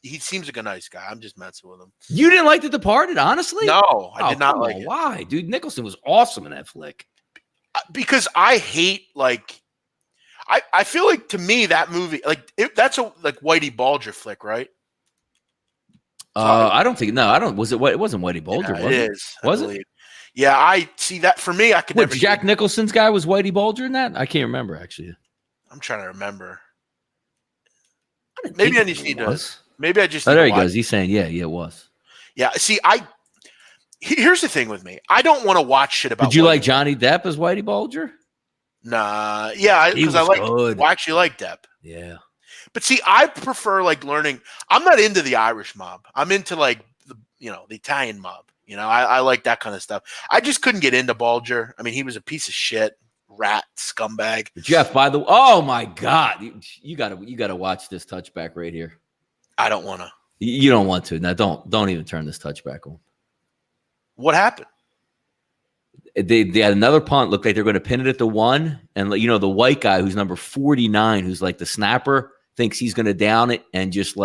he seems like a nice guy. I'm just messing with him. You didn't like The Departed, honestly? No, I did not like it. Why? Dude, Nicholson was awesome in that flick. Because I hate, like, I feel like, to me, that movie, that's a Whitey Bulger flick, right? I don't think. No, I don't. It wasn't Whitey Bulger. Was it? Is. Was it? Yeah, I see that. For me, I could never. Jack Nicholson's guy was Whitey Bulger in that? I can't remember, actually. I'm trying to remember. Maybe I just need to. Maybe I just. Oh, there he goes. He's saying, yeah, it was. Yeah. See, here's the thing with me. I don't want to watch shit about. Did you like Johnny Depp as Whitey Bulger? Nah. Yeah, because I actually like Depp. Yeah. But see, I prefer learning. I'm not into the Irish mob. I'm into the Italian mob. I like that kind of stuff. I just couldn't get into Bulger. I mean, he was a piece of shit, rat, scumbag. Jeff, oh my God, you gotta watch this touchback right here. I don't want to. You don't want to. Now, don't even turn this touchback on. What happened? They had another punt. Looked like they're going to pin it at the 1, and the white guy who's number 49, who's like the snapper, thinks he's going to down it and just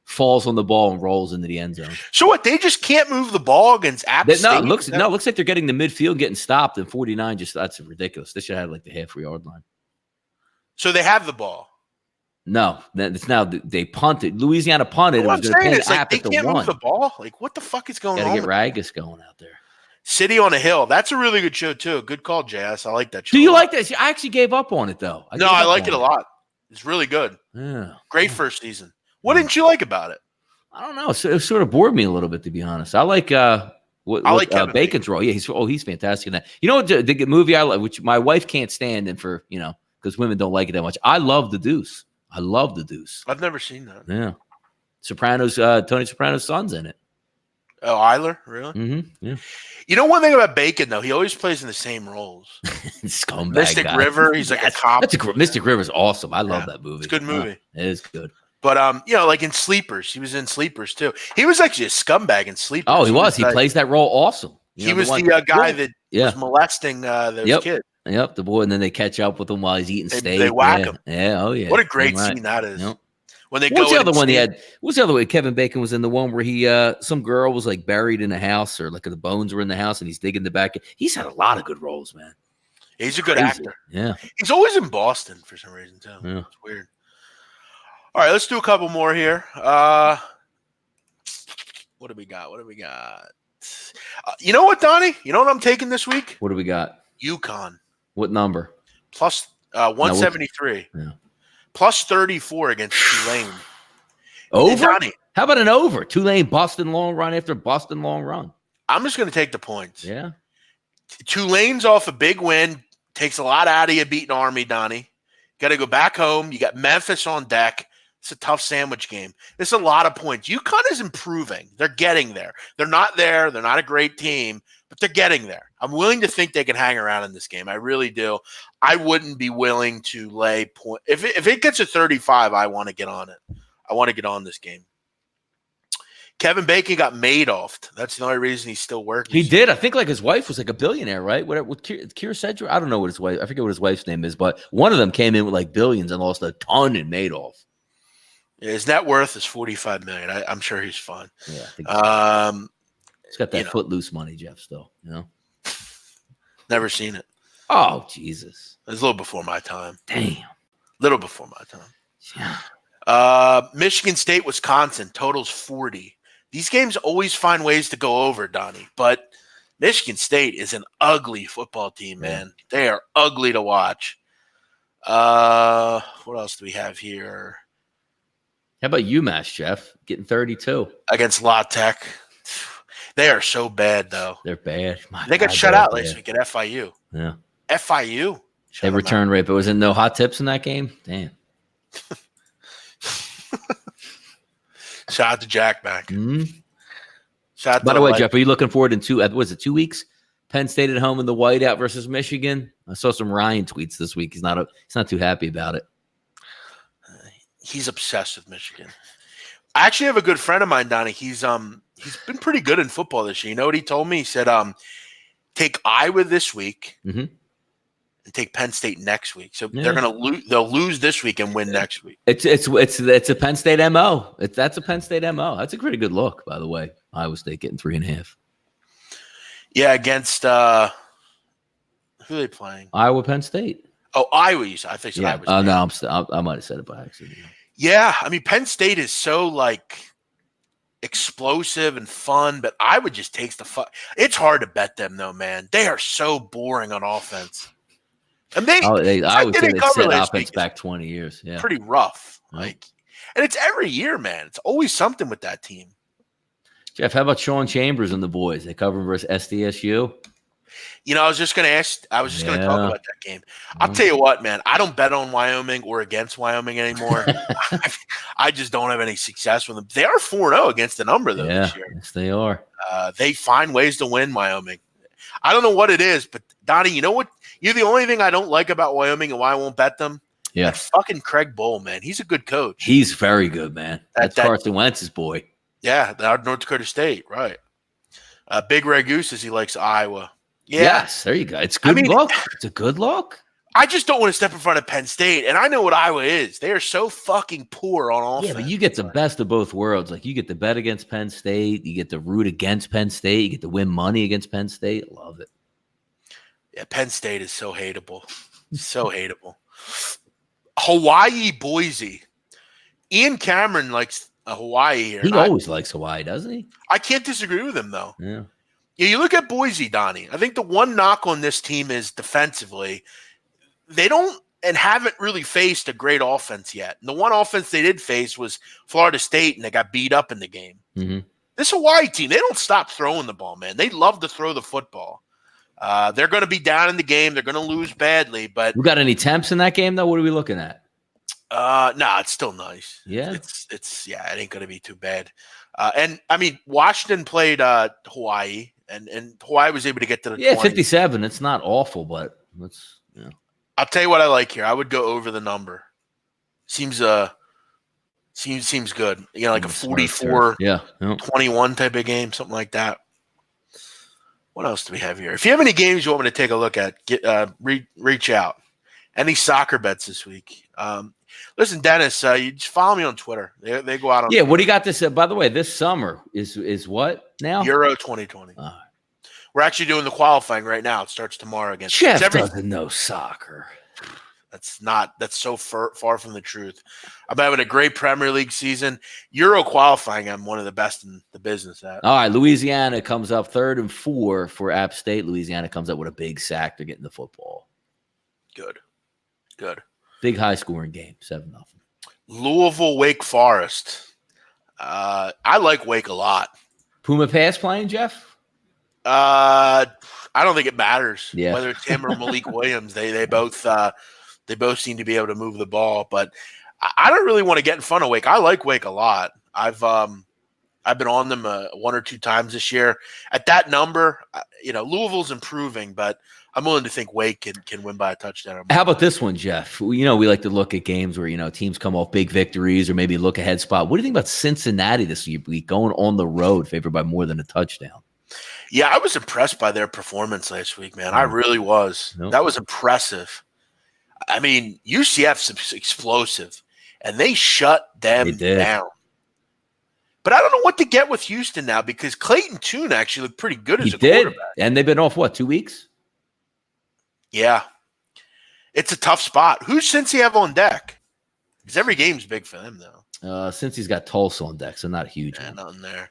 falls on the ball and rolls into the end zone. So what? They just can't move the ball against App State? No, it looks like they're getting the midfield, getting stopped, and 49 that's ridiculous. They should have the half-yard line. So they have the ball. No, it's now they punted. Louisiana punted. What I'm saying is App they at the can't 1. move the ball. What the fuck is going on? Gotta get Ragus going out there. City on a Hill. That's a really good show too. Good call, JS. I like that show. Do you like that? I actually gave up on it though. I like it a lot. It's really good. Yeah. Great first season. What didn't you like about it? I don't know. It sort of bored me a little bit, to be honest. I like Kevin Bacon's role. Yeah, he's fantastic in that. You know what the movie I like, which my wife can't stand, and because women don't like it that much. I love The Deuce. I love The Deuce. I've never seen that. Yeah. Sopranos, Tony Soprano's son's in it. Oh, Eiler? Really? Mm-hmm. Yeah. You know one thing about Bacon, though? He always plays in the same roles. Scumbag Mystic guy. River, he's like a cop. Mystic River's awesome. I love that movie. It's a good movie. It is good. But, like in Sleepers. He was in Sleepers, too. He was actually a scumbag in Sleepers. Oh, he was. He plays that role awesome. He was the guy that was molesting those kids. Yep, the boy, and then they catch up with him while he's eating steak. They whack him. Yeah, oh yeah. What a great scene that is. Yep. When they What's the other one he had? What's the other one? Kevin Bacon was in the one where he some girl was buried in a house, or the bones were in the house, and he's digging the back. He's had a lot of good roles, man. He's a good actor. Yeah. He's always in Boston for some reason, too. Yeah. It's weird. All right, let's do a couple more here. What do we got? You know what, Donnie? You know what I'm taking this week? What do we got? UConn. What number? Plus 173. Yeah. Plus 34 against Tulane. Over? Donnie, how about an over? Tulane Boston long run after Boston long run. I'm just going to take the points. Yeah. Tulane's off a big win. Takes a lot out of you beating Army, Donnie. Got to go back home. You got Memphis on deck. It's a tough sandwich game. It's a lot of points. UConn is improving. They're getting there. They're not there. They're not a great team, but they're getting there. I'm willing to think they can hang around in this game. I really do. I wouldn't be willing to lay point. If it gets a 35, I want to get on it. I want to get on this game. Kevin Bacon got Madoffed. That's the only reason he's still working. He did. I think his wife was a billionaire, right? What Kira Sedgwick? I don't know what his wife. I forget what his wife's name is, but one of them came in with billions and lost a ton in Madoff. Yeah, his net worth is $45 million. I'm sure he's fine. Yeah, I think he's got that footloose money, Jeff. Still, never seen it. Oh Jesus, it was a little before my time. Damn, little before my time. Yeah. Michigan State, Wisconsin totals 40. These games always find ways to go over, Donnie. But Michigan State is an ugly football team, man. They are ugly to watch. What else do we have here? How about UMass, Jeff? Getting 32 against La Tech. They are so bad, though. They're bad. They got shut out last week at FIU. Yeah. FIU. They return rate, but was there no hot tips in that game? Damn. Shout out to Jack back. Mm-hmm. Shout out By the way, Jeff, are you looking forward in 2 weeks? Penn State at home in the whiteout versus Michigan. I saw some Ryan tweets this week. He's not too happy about it. He's obsessed with Michigan. I actually have a good friend of mine, Donnie. He's been pretty good in football this year. You know what he told me? He said, take Iowa this week and take Penn State next week. So they're gonna lose. They'll lose this week and win next week. It's a Penn State MO. That's a Penn State MO. That's a pretty good look, by the way. Iowa State getting 3.5. Yeah, against who are they playing? Iowa, Penn State. Oh, Iowa. I think Iowa State. Oh no, I might have said it by accident. Yeah, I mean Penn State is so explosive and fun, but Iowa just takes the fuck. It's hard to bet them though, man. They are so boring on offense. And I would say they set offense back 20 years. Yeah, pretty rough. And it's every year, man. It's always something with that team. Jeff, how about Sean Chambers and the boys? They cover versus SDSU. You know, I was just going to talk about that game. I'll tell you what, man. I don't bet on Wyoming or against Wyoming anymore. I just don't have any success with them. They are 4-0 against the number, though, this year. Yes, they are. They find ways to win Wyoming. I don't know what it is, but, Donnie, you know what? You're the only thing I don't like about Wyoming and why I won't bet them. Yeah. That fucking Craig Bowl, man. He's a good coach. He's very good, man. That's Carson Wentz's boy. Yeah, North Dakota State, right. Big Ragu says he likes Iowa. Yeah. Yes, there you go. It's good look. It's a good look. I just don't want to step in front of Penn State, and I know what Iowa is. They are so fucking poor on offense. Yeah, but you get the best of both worlds. Like, you get to bet against Penn State. You get to root against Penn State. You get to win money against Penn State. Love it. Yeah, Penn State is so hateable. So hateable. Hawaii, Boise. Ian Cameron likes Hawaii here. He always likes Hawaii, doesn't he? I can't disagree with him, though. Yeah. Yeah, you look at Boise, Donnie. I think the one knock on this team is defensively. They don't and haven't really faced a great offense yet. And the one offense they did face was Florida State, and they got beat up in the game. Mm-hmm. This Hawaii team, they don't stop throwing the ball, man. They love to throw the football. They're going to be down in the game. They're going to lose badly. But we got any temps in that game, though? What are we looking at? No, it's still nice. Yeah. It ain't going to be too bad. And, I mean, Washington played Hawaii. And Hawaii was able to get to the 20. 57. It's not awful, but let's I'll tell you what I like here. I would go over the number. Seems good. You know, like a 44-21 type of game, something like that. What else do we have here? If you have any games you want me to take a look at, reach out. Any soccer bets this week? Listen, Dennis, you just follow me on Twitter. They go out on Twitter. What do you got this? By the way, this summer is what now? Euro 2020. We're actually doing the qualifying right now. It starts tomorrow again. Jeff doesn't know soccer. That's so far from the truth. I'm having a great Premier League season. Euro qualifying, I'm one of the best in the business at. All right, Louisiana comes up 3rd and 4 for App State. Louisiana comes up with a big sack. They're getting the football. Good. Big high-scoring game, 7-0. Louisville, Wake Forest. I like Wake a lot. Puma Pass playing, Jeff? I don't think it matters whether it's him or Malik Williams. They both seem to be able to move the ball, but I don't really want to get in front of Wake. I like Wake a lot. I've been on them 1 or 2 times this year. At that number, Louisville's improving, but I'm willing to think Wake can win by a touchdown. How about this one, Jeff? We like to look at games where, teams come off big victories or maybe look ahead spot. What do you think about Cincinnati this week going on the road favored by more than a touchdown? Yeah, I was impressed by their performance last week, man. I really was. That was impressive. I mean, UCF's explosive, and they shut them down. But I don't know what to get with Houston now because Clayton Tune actually looked pretty good as a quarterback. And they've been off, 2 weeks? Yeah. It's a tough spot. Who's Cincy have on deck? Because every game's big for them, though. Since he's got Tulsa on deck, so not a huge one. Nothing there.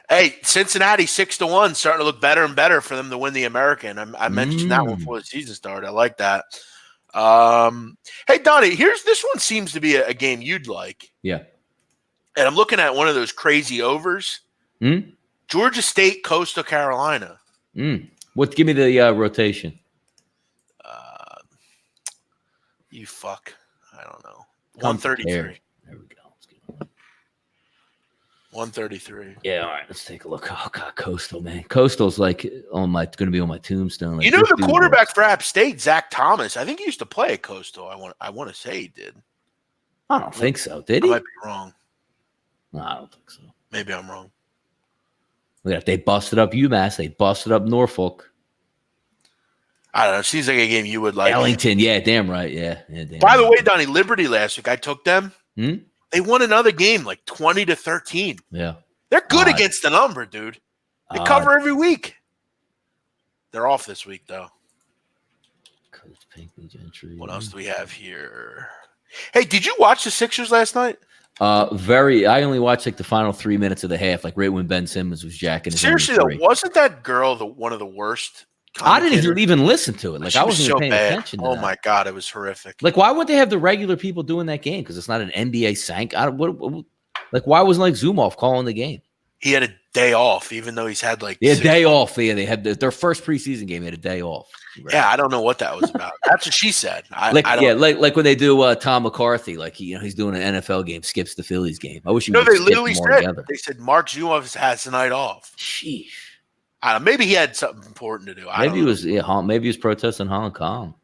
Hey, Cincinnati 6-1, starting to look better and better for them to win the American. I mentioned that one before the season started. I like that. Hey, Donnie, this one seems to be a game you'd like. Yeah. And I'm looking at one of those crazy overs. Georgia State, Coastal Carolina. Give me the rotation. You fuck. I don't know. 133. There we go. 133. Yeah, all right. Let's take a look. Oh God, Coastal, man. Coastal's like going to be on my tombstone. Like, the quarterback for App State, Zach Thomas. I think he used to play at Coastal. I want to say he did. I don't think so. Did he? I might be wrong. No, I don't think so. Maybe I'm wrong. Look at that. They busted up UMass. They busted up Norfolk. I don't know. It seems like a game you would like. Ellington. Yeah, damn right. Yeah. Damn By the right. way, Donnie, Liberty last week, I took them. They won another game like 20-13. Yeah. They're good against the number, dude. They cover every week. They're off this week, though. Coach Pinckney Gentry. What else do we have here? Hey, did you watch the Sixers last night? I only watched like the final 3 minutes of the half, like right when Ben Simmons was jacking his Seriously, though, wasn't that girl one of the worst? I didn't even listen to it. Like, I wasn't even paying attention to that. Oh, my God, it was horrific. Like, why wouldn't they have the regular people doing that game? Because it's not an NBA sank. Why wasn't like Zumov calling the game? He had a day off, even though he's had like a day off. Yeah, they had their first preseason game. They had a day off. Right. Yeah, I don't know what that was about. That's what she said. Like when they do Tom McCarthy, like he's doing an NFL game, skips the Phillies game. I wish you. No, they literally said they said Mark Zumov has the night off. Sheesh. I don't know, maybe he had something important to do. Maybe he was protesting Hong Kong.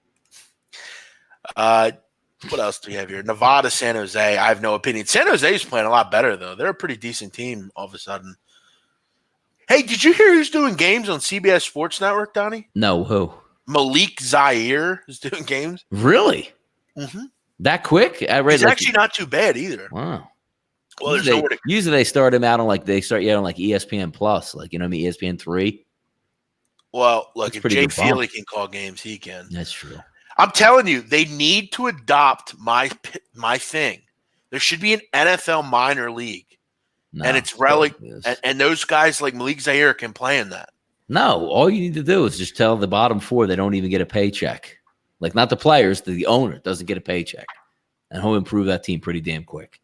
What else do we have here? Nevada, San Jose. I have no opinion. San Jose is playing a lot better, though. They're a pretty decent team all of a sudden. Hey, did you hear who's doing games on CBS Sports Network, Donnie? No, who? Malik Zaire is doing games. Really? Mm-hmm. That quick? I read He's actually not too bad either. Wow. Well, usually they start him out on on ESPN Plus, ESPN 3. Well, look, if Jay Feely can call games, he can. That's true. I'm telling you, they need to adopt my thing. There should be an NFL minor league, and it's and those guys like Malik Zaire can play in that. No, all you need to do is just tell the bottom four they don't even get a paycheck. Like, not the players, the owner doesn't get a paycheck, and he'll improve that team pretty damn quick.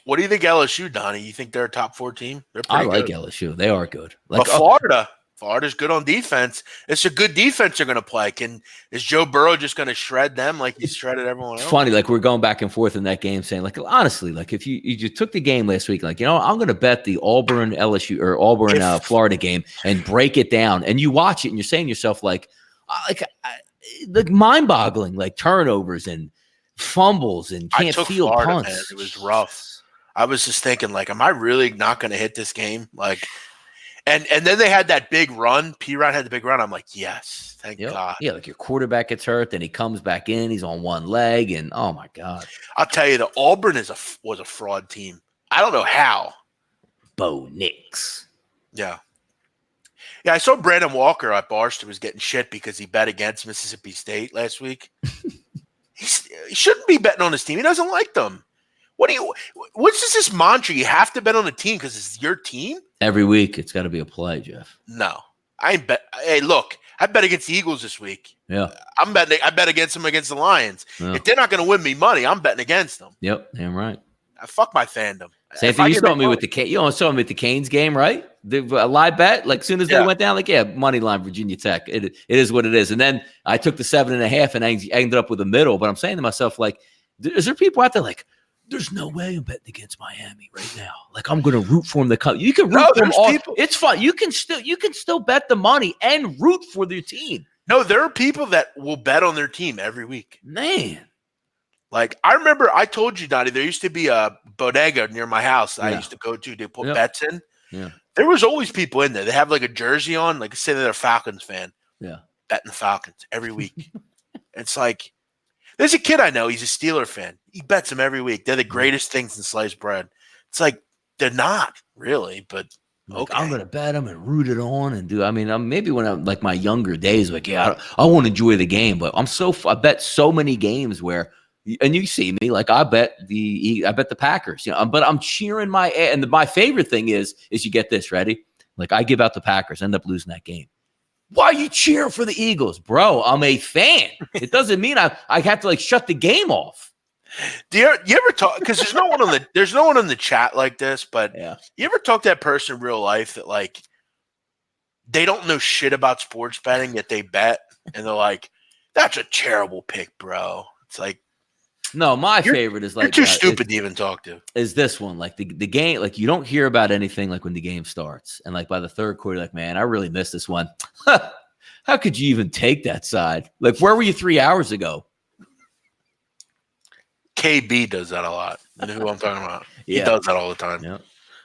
What do you think LSU, Donnie? You think they're a top 4 team? They're pretty good. LSU. They are good. Like, but Florida's good on defense. It's a good defense they're going to play. Is Joe Burrow just going to shred them like he's shredded everyone else? It's funny, like we're going back and forth in that game saying, like, honestly, like if you took the game last week, like, I'm going to bet the Auburn LSU or Auburn Florida game and break it down, and you watch it and you're saying to yourself, like mind-boggling, like turnovers and fumbles and can't field Florida, punts. Man. It was rough. I was just thinking, like, am I really not going to hit this game? Like, and then they had that big run. P-Rod had the big run. I'm like, yes, thank God. Yeah, like your quarterback gets hurt, then he comes back in. He's on one leg, and oh my God. I'll tell you, the Auburn was a fraud team. I don't know how. Bo Nix. Yeah. Yeah, I saw Brandon Walker at Barstool was getting shit because he bet against Mississippi State last week. He shouldn't be betting on his team. He doesn't like them. What's this mantra? You have to bet on a team because it's your team? Every week, it's got to be a play, Jeff. No. I ain't bet. Hey, look, I bet against the Eagles this week. Yeah. I bet against them against the Lions. Yeah. If they're not going to win me money, I'm betting against them. Yep, damn right. Fuck my fandom. Same thing you saw me with the the Canes game, right? A live bet. Like, as soon as they went down, money line Virginia Tech. It is what it is. And then I took the 7.5 and I ended up with a middle. But I'm saying to myself, like, is there people out there like, there's no way I'm betting against Miami right now. Like, I'm going to root for them. You can root for them all. It's fun. You can still bet the money and root for their team. No, there are people that will bet on their team every week. Man. Like, I remember I told you, Donnie, there used to be a bodega near my house I used to go to. They put bets in. Yeah. There was always people in there. They have like a jersey on, like say they're a Falcons fan. Yeah. Betting the Falcons every week. It's like, there's a kid I know. He's a Steeler fan. He bets them every week. They're the greatest things in sliced bread. It's like, they're not really, but okay. I'm going to bet them and root it on and do. I mean, maybe when I'm like my younger days, like, I want to enjoy the game, but I bet so many games where And you see me, like I bet the Packers, but I'm cheering and my favorite thing is you get this, ready? Like I give out the Packers, end up losing that game. Why are you cheering for the Eagles? Bro, I'm a fan. It doesn't mean I have to like shut the game off. Do you ever talk, because there's no one in the chat like this, but yeah. You ever talk to that person in real life that like they don't know shit about sports betting, yet they bet, and they're like, that's a terrible pick, bro. It's like, no, my favorite is like you're too stupid to even talk to. Is this one like the game? Like you don't hear about anything like when the game starts, and like by the third quarter, like man, I really missed this one. How could you even take that side? Like where were you 3 hours ago? KB does that a lot. You know who I'm talking about? Yeah. He does that all the time. Yeah.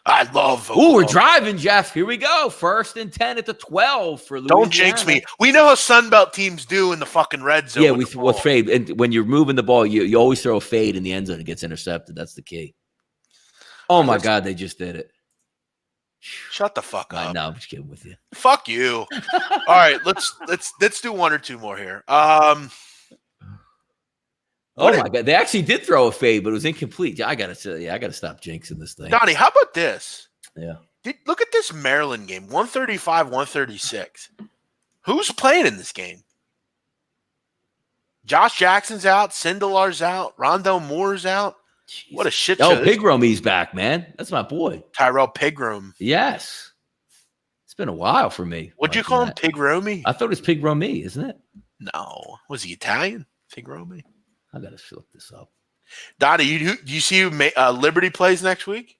I love. Ooh, we're driving, Jeff. Here we go. 1st and 10 at the 12 for Louisiana. Don't jinx me. We know how Sunbelt teams do in the fucking red zone. Yeah, we'll fade. And when you're moving the ball, you always throw a fade in the end zone. It gets intercepted. That's the key. Oh, my God. They just did it. Shut the fuck up. No, I'm just kidding with you. Fuck you. All right, let's do one or two more here. Oh my God! They actually did throw a fade, but it was incomplete. I gotta stop jinxing this thing. Donnie, how about this? Yeah. Look at this Maryland game. 135, 136. Who's playing in this game? Josh Jackson's out. Sindelar's out. Rondell Moore's out. Jeez. What a shit show. Oh, Pigrome's back, man. That's my boy. Tyrell Pigrome. Yes. It's been a while for me. What'd you call him? Pigrome? I thought it was Pigrome, isn't it? No. Was he Italian? Pigrome? I gotta look this up. Donnie, you see who Liberty plays next week?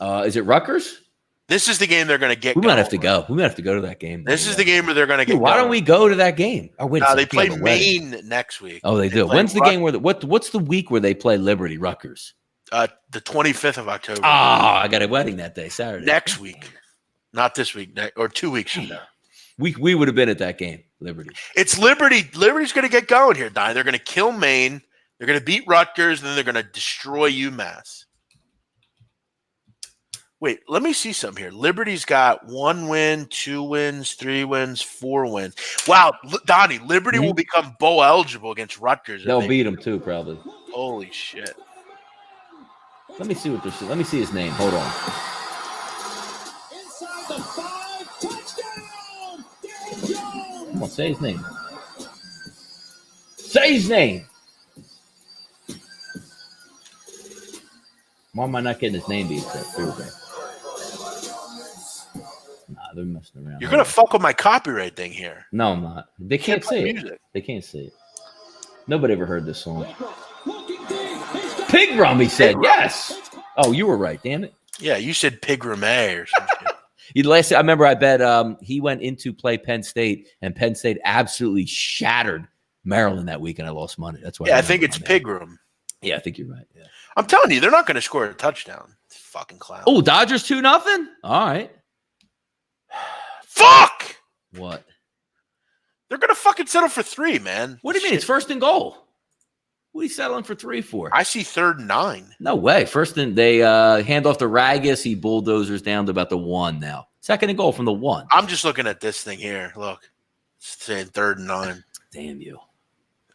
Is it Rutgers? This is the game they're going to get. We might have to go. We might have to go to that game. This is the game where they're going to get. Why don't we go to that game? Oh, they play Maine next week. Oh, they do. When's the game where what's the week where they play Liberty Rutgers? The 25th of October. I got a wedding that day, Saturday. Next week, not this week, or 2 weeks from now. We would have been at that game, Liberty. It's Liberty. Liberty's going to get going here, Donnie. They're going to kill Maine. They're going to beat Rutgers, and then they're going to destroy UMass. Wait, let me see something here. Liberty's got 1 win, 2 wins, 3 wins, 4 wins. Wow, Donnie, Liberty will become bowl eligible against Rutgers. They'll beat them too, probably. Holy shit! Let me see what this is. Let me see his name. Hold on. Inside the 5, touchdown! Daniel Jones! Come on, say his name. Say his name. Why am I not getting his name beat? Nah, they're messing around. You're going to fuck with my copyright thing here. No, I'm not. They can't see it. Music. They can't see it. Nobody ever heard this song. Pig Rum, he said. Yes. Oh, you were right. Damn it. Yeah, you said Pig Rame or something. I remember I bet he went in to play Penn State, and Penn State absolutely shattered Maryland that week, and I lost money. That's why. Yeah, I think it's Pig Room. Yeah, I think you're right. Yeah. I'm telling you, they're not going to score a touchdown. Fucking clown. Oh, Dodgers 2-0? All right. Fuck! What? They're going to fucking settle for 3, man. What do you mean? It's 1st and goal. What are you settling for 3 for? I see 3rd and 9. No way. First and they hand off to Ragus. He bulldozers down to about the 1 now. 2nd and goal from the 1. I'm just looking at this thing here. Look. It's saying 3rd and 9. Damn you.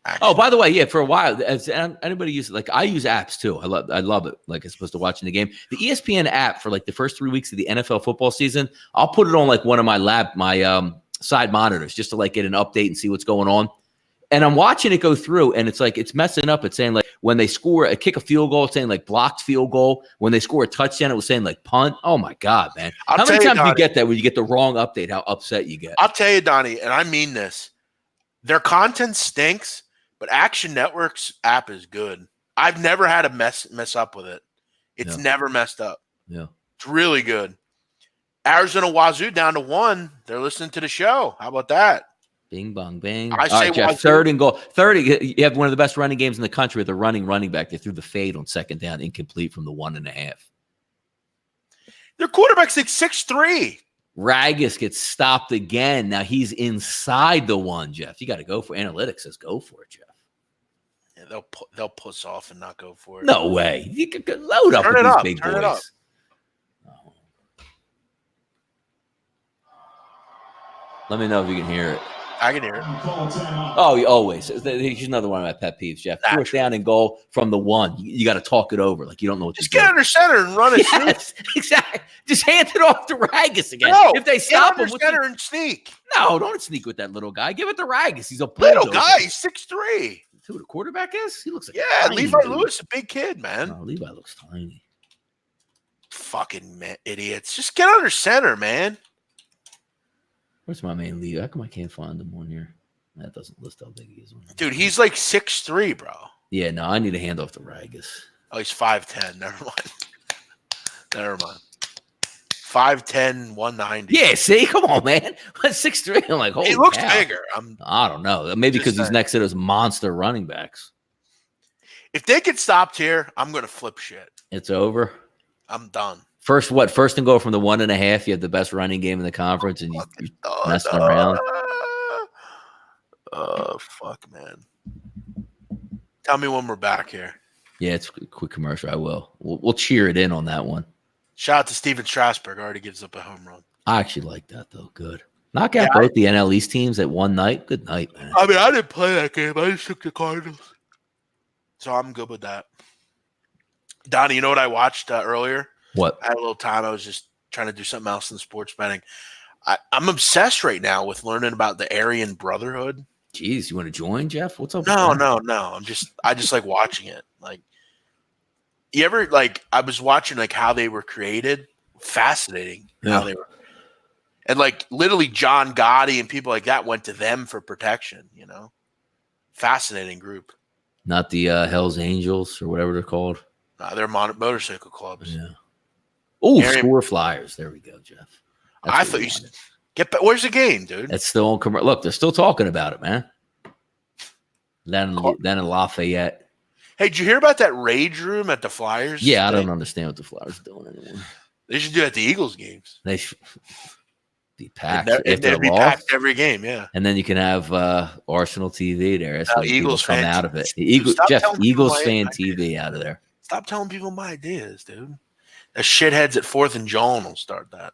Actually. Oh, by the way, yeah, for a while, as anybody uses, like I use apps too. I love it. Like as opposed to watching the game, the ESPN app for like the first 3 weeks of the NFL football season, I'll put it on like one of my side monitors just to like get an update and see what's going on. And I'm watching it go through, and it's like it's messing up. It's saying like when they kick a field goal, it's saying like blocked field goal. When they score a touchdown, it was saying like punt. Oh my God, man! How many times do you get that when you get the wrong update? How upset you get? I'll tell you, Donnie, and I mean this. Their content stinks. But Action Network's app is good. I've never had a mess up with it. It's never messed up. Yeah. It's really good. Arizona Wazoo down to 1. They're listening to the show. How about that? Bing, bong, bang. I say Jeff, 3rd and goal. 30, you have one of the best running games in the country with a running back. They threw the fade on 2nd down, incomplete from the 1.5. Their quarterback's like 6'3". Ragus gets stopped again. Now he's inside the 1, Jeff. You got to go for analytics. Says go for it, Jeff. Yeah, they'll puss off and not go for it. No way. You could load up with these big boys. Oh. Let me know if you can hear it. I can hear it. Oh, he always. He's another one of my pet peeves, Jeff. Fourth down and goal from the 1. You got to talk it over. Like, you don't know what Just to do. get under center and run it. Yes, exactly. Just hand it off to Ragus again. No, if they stop him, under center and sneak. No, don't sneak with that little guy. Give it to Ragus. He's a Little bulldozer. guy. He's 6'3". Who the quarterback is? He looks like Levi dude. Lewis, a big kid, man. Oh, Levi looks tiny. Fucking idiots. Just get under center, man. Where's my man Levi? How come I can't find him on here? That doesn't list how big he is. Dude, he's like 6'3", bro. Yeah, no, I need a hand off to Ragus. Oh, he's 5'10". Never mind. 5'10", 190. Yeah, see? Come on, man. 6'3". I'm like, holy He looks cow. bigger. I don't know. Maybe because he's next to those monster running backs. If they get stopped here, I'm going to flip shit. It's over. I'm done. First and goal from the 1.5. You had the best running game in the conference, and you're messing around. Oh, fuck, man. Tell me when we're back here. Yeah, it's a quick commercial. I will. We'll cheer it in on that one. Shout out to Steven Strasburg. Already gives up a home run. I actually like that, though. Good. Knock out both the NL East teams at one night. Good night, man. I mean, I didn't play that game. I just took the Cardinals. So I'm good with that. Donnie, you know what I watched earlier? What? I had a little time. I was just trying to do something else in sports betting. I'm obsessed right now with learning about the Aryan Brotherhood. Jeez, you want to join, Jeff? What's up? No. I just like watching it. Like, you ever I was watching how they were created. Fascinating how they were, and literally John Gotti and people like that went to them for protection. You know, fascinating group. Not the Hells Angels or whatever they're called. They're motorcycle clubs. Yeah. Oh, Score Flyers. There we go, Jeff. I thought you should get back. Where's the game, dude? That's still on commercial. Look, they're still talking about it, man. Then in Lafayette. Hey, did you hear about that rage room at the Flyers? Yeah, I don't understand what the Flyers are doing anymore. They should do it at the Eagles games. They should be packed. They'd be packed every game, yeah. And then you can have Arsenal TV there. That's when Eagles people come fans. out of it. Eagles fan TV out of there. Stop telling people my ideas, dude. The shitheads at 4th and John will start that.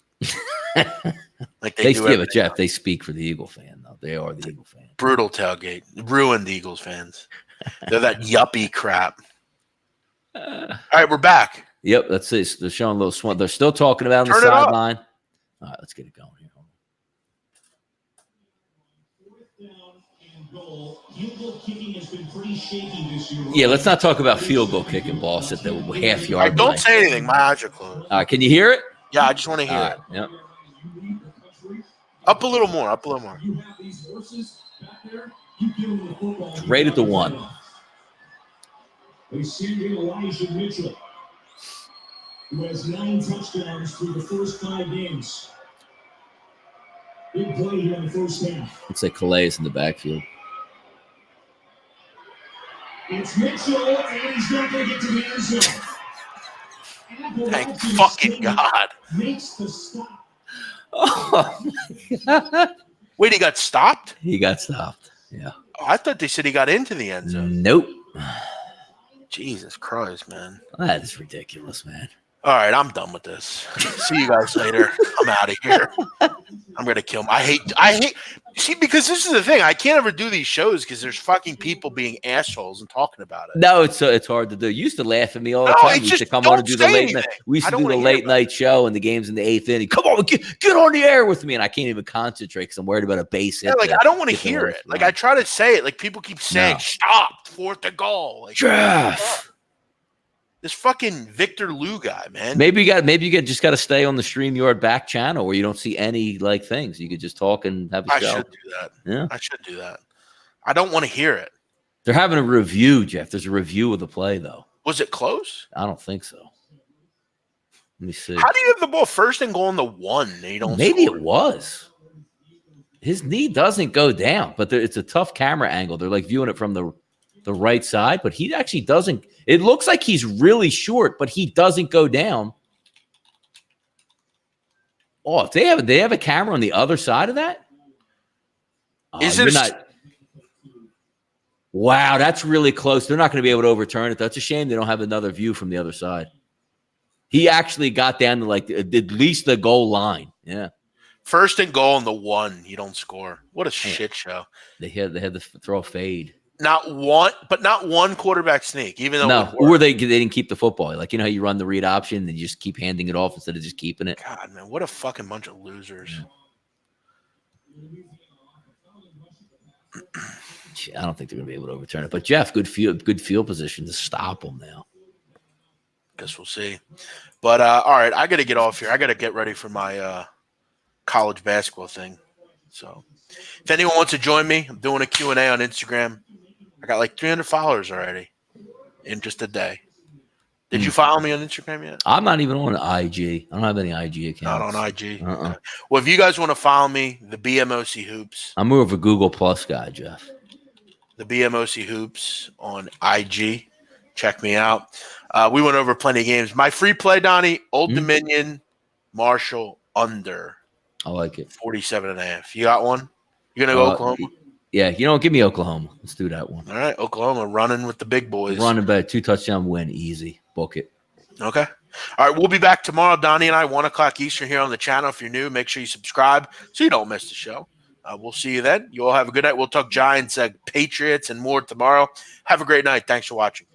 They give it, Jeff. They speak for the Eagle fan, though. They are the Eagle fan. Brutal tailgate. Ruined Eagles fans. They're that yuppie crap. All right, we're back. Yep, that's it. They're showing a little swamp. They're still talking about on the sideline. All right, let's get it going here. Yeah, let's not talk about field goal kicking, boss, at the half yard. Don't say anything. My eyes are closed. All right, can you hear it? Yeah, I just want to hear it. Yep. Up a little more. It's right at the 1. They send in Elijah Mitchell, who has 9 touchdowns through the first 5 games. Big play here in the first half. Looks like Calais is in the backfield. It's Mitchell, and he's not going to get to the end zone. Thank fucking God. Makes the stop. Oh, my God. Wait, he got stopped? He got stopped. Yeah. Oh, I thought they said he got into the end zone. Nope. Jesus Christ, man. That is ridiculous, man. All right, I'm done with this. See you guys later. I'm out of here. I'm gonna kill him. I hate. See, because this is the thing. I can't ever do these shows because there's fucking people being assholes and talking about it. No, it's hard to do. You used to laugh at me all the time. We used to come on and do the late night. We used to do the late night show and the games in the 8th inning. Come on, get on the air with me, and I can't even concentrate because I'm worried about a base hit. Yeah, I don't want to hear it. I try to say it. People keep saying, "Stop, 4th and goal." Jeff. This fucking Victor Lou guy, man. Maybe you just got to stay on the StreamYard back channel where you don't see any things. You could just talk and have a show. I should do that. Yeah, I should do that. I don't want to hear it. They're having a review, Jeff. There's a review of the play, though. Was it close? I don't think so. Let me see. How do you have the ball 1st and goal on the 1? And you don't. Maybe it was. His knee doesn't go down, but it's a tough camera angle. They're viewing it from the right side, but he actually doesn't. It looks like he's really short, but he doesn't go down. Oh, if they have a camera on the other side of that? Is it not? Wow, that's really close. They're not going to be able to overturn it. That's a shame they don't have another view from the other side. He actually got down to at least the goal line. Yeah. First and goal in the 1, you don't score. What a shit show. They had to throw a fade. Not one quarterback sneak, even though No, or they didn't keep the football. Like, how you run the read option and you just keep handing it off instead of just keeping it. God, man, what a fucking bunch of losers. I don't think they're going to be able to overturn it. But Jeff, good field position to stop them now. Guess we'll see. But all right, I got to get off here. I got to get ready for my college basketball thing. So, if anyone wants to join me, I'm doing a Q&A on Instagram. I got like 300 followers already in just a day. Did you follow me on Instagram yet? I'm not even on IG. I don't have any IG accounts. Not on IG. Okay. Well, if you guys want to follow me, the BMOC Hoops. I'm more of a Google Plus guy, Jeff. The BMOC Hoops on IG. Check me out. We went over plenty of games. My free play, Donnie, Old Dominion, Marshall, under. I like it. 47.5. You got one? You're going to go Oklahoma? Yeah, give me Oklahoma. Let's do that one. All right, Oklahoma running with the big boys. Running back, 2-touchdown win, easy. Book it. Okay. All right, we'll be back tomorrow, Donnie and I, 1 o'clock Eastern here on the channel. If you're new, make sure you subscribe so you don't miss the show. We'll see you then. You all have a good night. We'll talk Giants, Patriots, and more tomorrow. Have a great night. Thanks for watching.